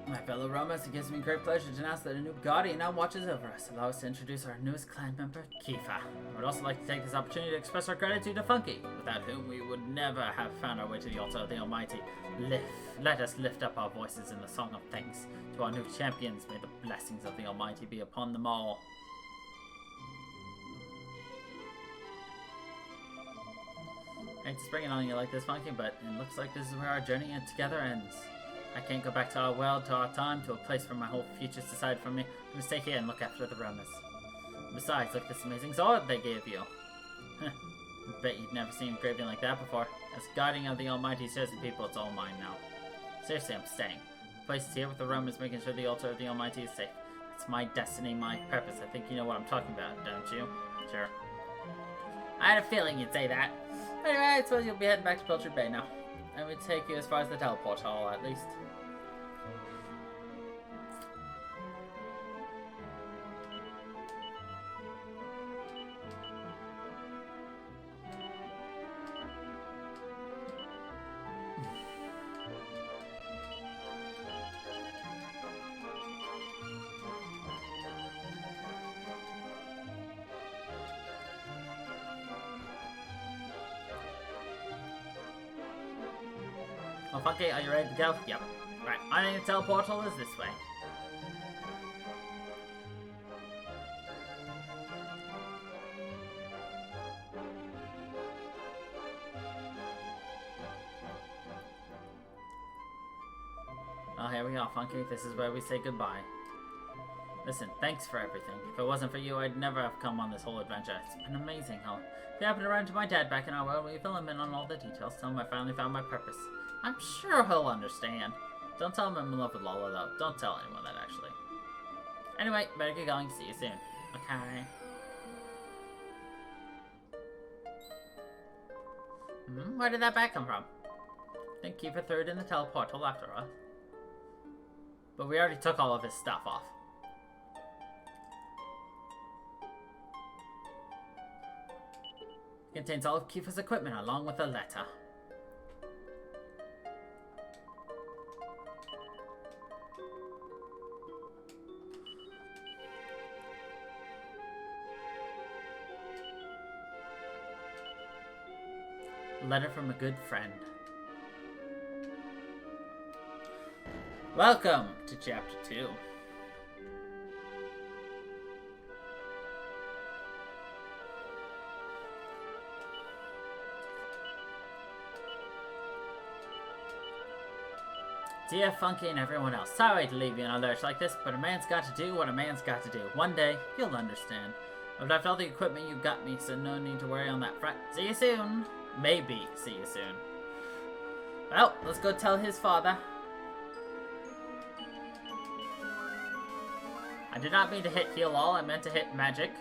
My fellow Romans, it gives me great pleasure to announce that a new guardian now watches over us. Allow us to introduce our newest clan member, Kifa. I would also like to take this opportunity to express our gratitude to Funky, without whom we would never have found our way to the altar of the Almighty. Let us lift up our voices in the song of thanks to our new champions. May the blessings of the Almighty be upon them all. I hate to spring it on you like this, Funky, but it looks like this is where our journey together ends. I can't go back to our world, to our time, to a place where my whole future's decided for me. I'm gonna stay here and look after the Romans. Besides, look at this amazing sword they gave you. I bet you've never seen engraving like that before. As guardian of the Almighty's chosen people, it's all mine now. Seriously, I'm staying. The place is here with the Romans, making sure the altar of the Almighty is safe. It's my destiny, my purpose. I think you know what I'm talking about, don't you? Sure. I had a feeling you'd say that. Anyway, I suppose you'll be heading back to Pilchard Bay now. And we'll take you as far as the teleport hall, at least. Well, Funky, are you ready to go? Yep. Right, I think the teleportal is this way. Well, here we are, Funky. This is where we say goodbye. Listen, thanks for everything. If it wasn't for you, I'd never have come on this whole adventure. It's been amazing, huh? If you happen to run into my dad back in our world, will you fill him in on all the details? Tell him I finally found my purpose. I'm sure he'll understand. Don't tell him I'm in love with Lola, though. Don't tell anyone that, actually. Anyway, better get going. See you soon. Okay. Where did that bag come from? Didn't keep it threw it in the teleportal after all. But we already took all of his stuff off. It contains all of Kiefer's equipment along with a letter. Letter from a good friend. Welcome to Chapter 2. Dear Funky and everyone else, sorry to leave you in a lurch like this, but a man's got to do what a man's got to do. One day, you'll understand. I've left all the equipment you got me, so no need to worry on that front. See you soon. Maybe see you soon. Well, let's go tell his father. I did not mean to hit heal all, I meant to hit magic.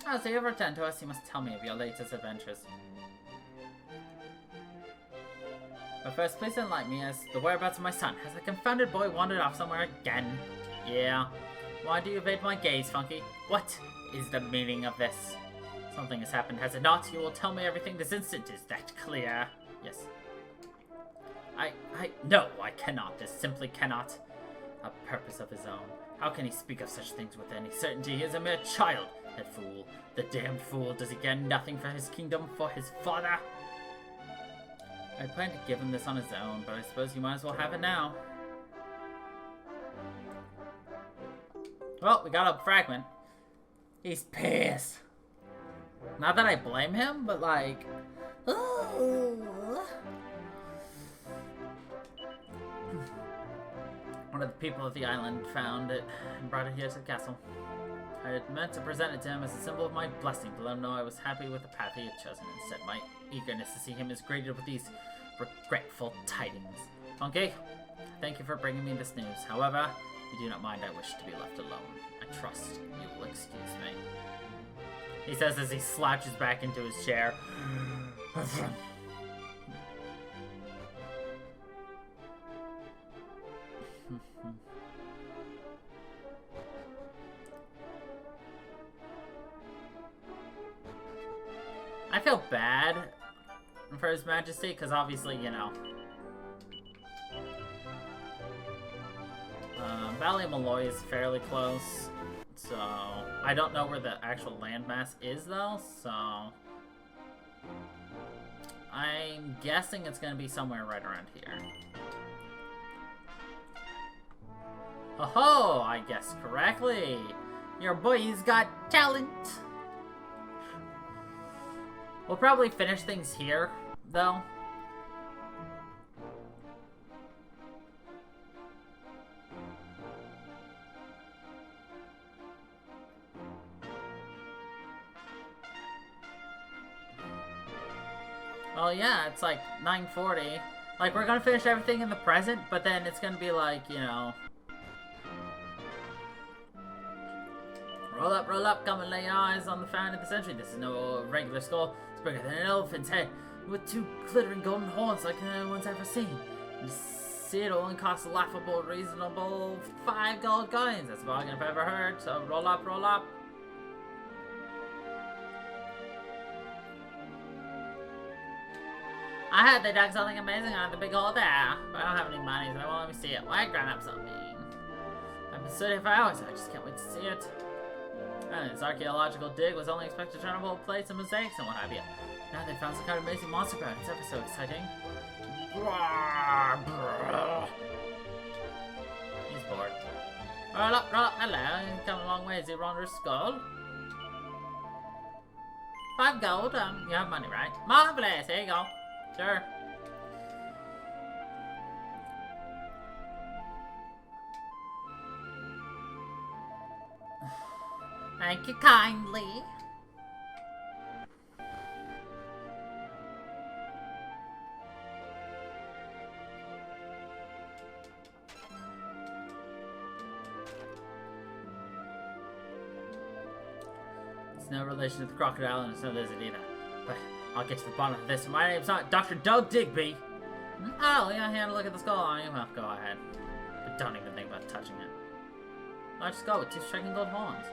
As you return to us, you must tell me of your latest adventures. But first, please enlighten me as the whereabouts of my son. Has the confounded boy wandered off somewhere again? Yeah. Why do you evade my gaze, Funky? What is the meaning of this? Something has happened, has it not? You will tell me everything this instant. Is that clear? Yes. No, I cannot. This simply cannot. A purpose of his own. How can he speak of such things with any certainty? He is a mere child. That fool. The damned fool. Does he care nothing for his kingdom, for his father? I planned to give him this on his own, but I suppose you might as well have it now. Well, we got a fragment. He's pissed. Not that I blame him, but like... Ooh. One of the people of the island found it and brought it here to the castle. I had meant to present it to him as a symbol of my blessing, to let him know I was happy with the path he had chosen. Instead, my eagerness to see him is greeted with these regretful tidings. Funky, thank you for bringing me this news. However, if you do not mind, I wish to be left alone. I trust you will excuse me. He says as he slouches back into his chair. I feel bad for His Majesty, because obviously, you know. Valley Malloy is fairly close, so I don't know where the actual landmass is though, so I'm guessing it's going to be somewhere right around here. Oh, I guessed correctly. Your boy's got talent. We'll probably finish things here, though. Well, yeah, it's like 9:40. Like, we're gonna finish everything in the present, but then it's gonna be like, you know... roll up, come and lay your eyes on the fountain of the century. This is no regular skull. It's bigger than an elephant's head, with 2 glittering golden horns like no one's ever seen. You see, it only costs a laughable, reasonable 5 gold coins. That's a bargain I've ever heard, so roll up, roll up. I heard they dug something amazing out of the big hole there, but I don't have any money, so they won't let me see it. Why grind up something? I've been studying for hours, I just can't wait to see it. And this archaeological dig was only expected to turn up old plates and mosaics and what have you. Now they found some kind of amazing monster crowd. It's ever so exciting. He's bored. Roll up, hello. You've come a long way. Is it Ronder's skull? 5 gold. You have money, right? Marvelous. Here you go. Sure. Thank you kindly. It's no relation to the crocodile and it's no lizard either. But I'll get to the bottom of this. My name's not Dr. Doug Digby. Oh, yeah, had a look at the skull on you. Well, go ahead. But don't even think about touching it. Large skull with 2 striking gold horns.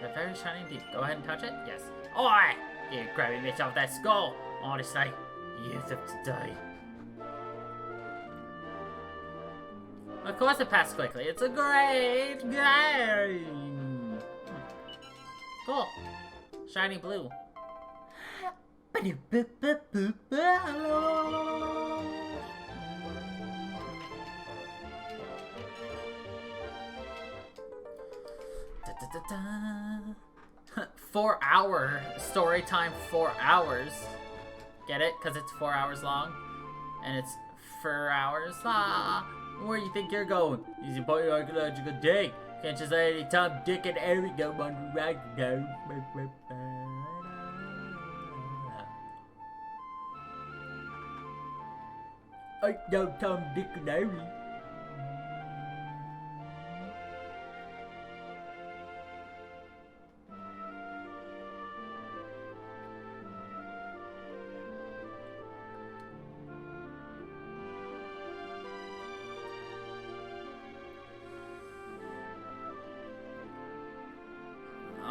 They're very shiny indeed. Go ahead and touch it? Yes. Oi! You grabbing bits off that skull! Honestly, youth of today. Of course it passed quickly. It's a great game! Cool. Shiny blue. Da, da, da. 4 hour story time, 4 hours. Get it? Because it's 4 hours long, and it's 4 hours. Ah, where do you think you're going? Easy boy, archaeological dig. Can't just let any Tom, Dick, and Harry go on the right now. I know Tom, Dick, and Harry.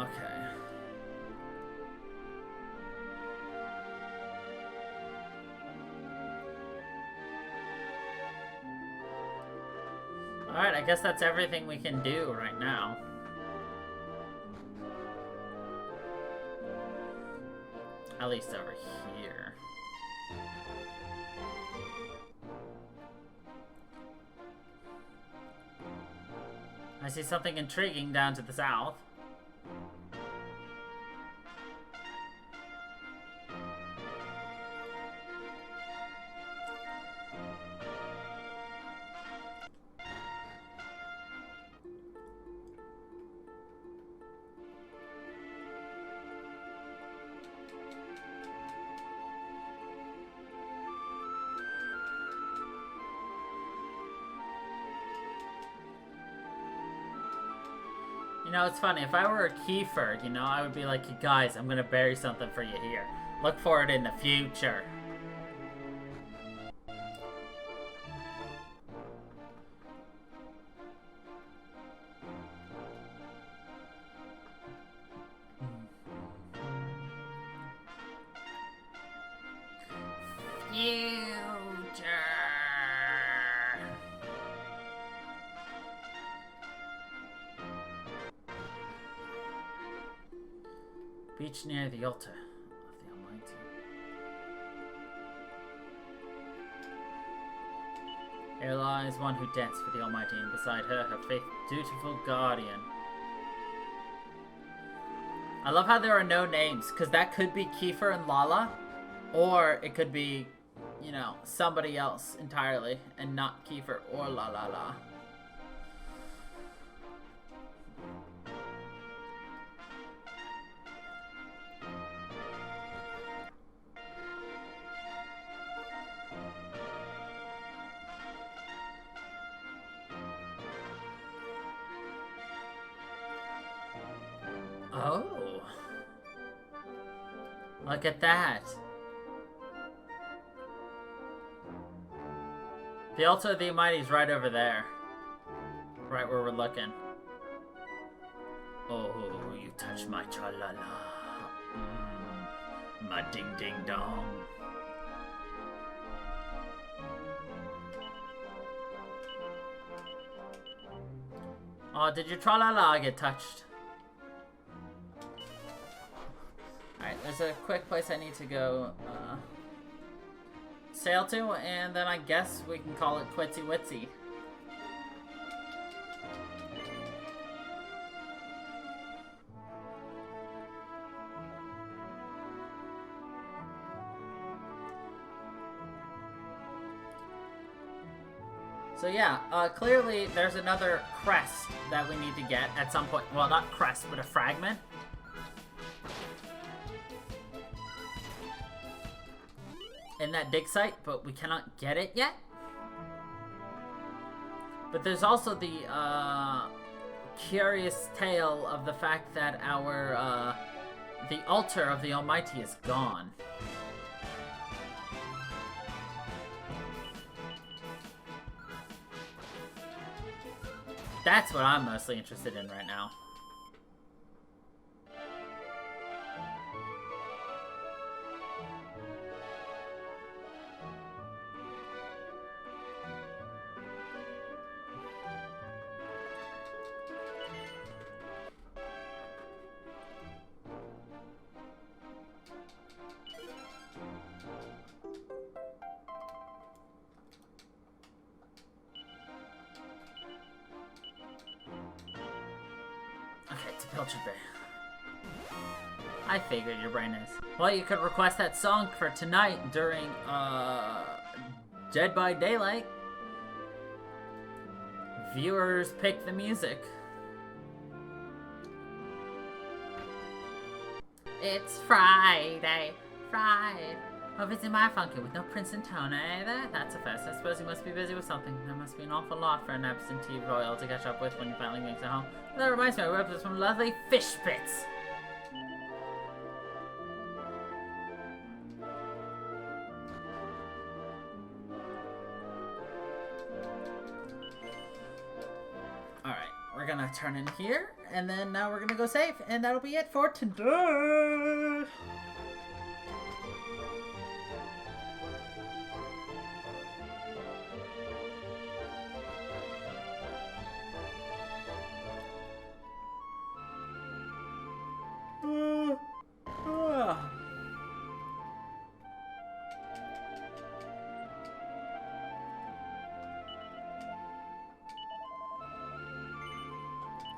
Okay. Alright, I guess that's everything we can do right now. At least over here. I see something intriguing down to the south. You know, it's funny, if I were a Keyford, you know, I would be like, guys, I'm gonna bury something for you here. Look for it in the future. Beach near the altar of the Almighty. Here lies one who danced for the Almighty, and beside her, her faithful, dutiful guardian. I love how there are no names, because that could be Kiefer and Lala, or it could be, you know, somebody else entirely, and not Kiefer or La. Oh. Look at that. The altar of the Almighty is right over there. Right where we're looking. Oh, you touch my cha-la-la. My ding-ding-dong. Oh, did your tra-la-la get touched? Alright, there's a quick place I need to go sail to, and then I guess we can call it Quitsy Witsy. So yeah, clearly there's another crest that we need to get at some point. Well, not crest, but a fragment. In that dig site, but we cannot get it yet. But there's also the curious tale of the fact that our the altar of the Almighty is gone. That's what I'm mostly interested in right now. Okay, to Pilchard Bay. I figured your brain is. Well, you could request that song for tonight during, Dead by Daylight. Viewers pick the music. It's Friday. Oh, visit my funky with no Prince and Tone, eh? That's a fest. I suppose you must be busy with something. There must be an awful lot for an absentee royal to catch up with when you finally make it home. That reminds me, I wrote this from lovely fish pits. Alright, we're gonna turn in here, and then now we're gonna go save, and that'll be it for today.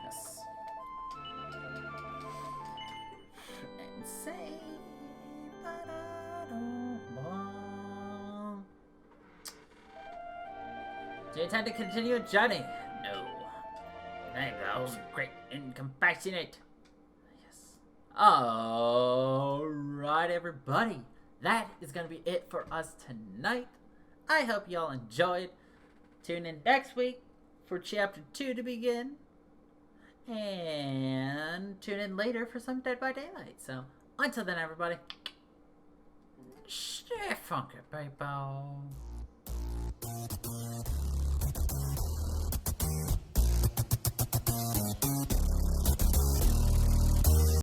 Yes. And say, do you intend to continue a journey? No. There goes great and compassionate. Yes. Alright, everybody. That is going to be it for us tonight. I hope y'all enjoyed. Tune in next week for Chapter 2 to begin. And tune in later for some Dead by Daylight. So, until then, everybody. Stay funky, baby.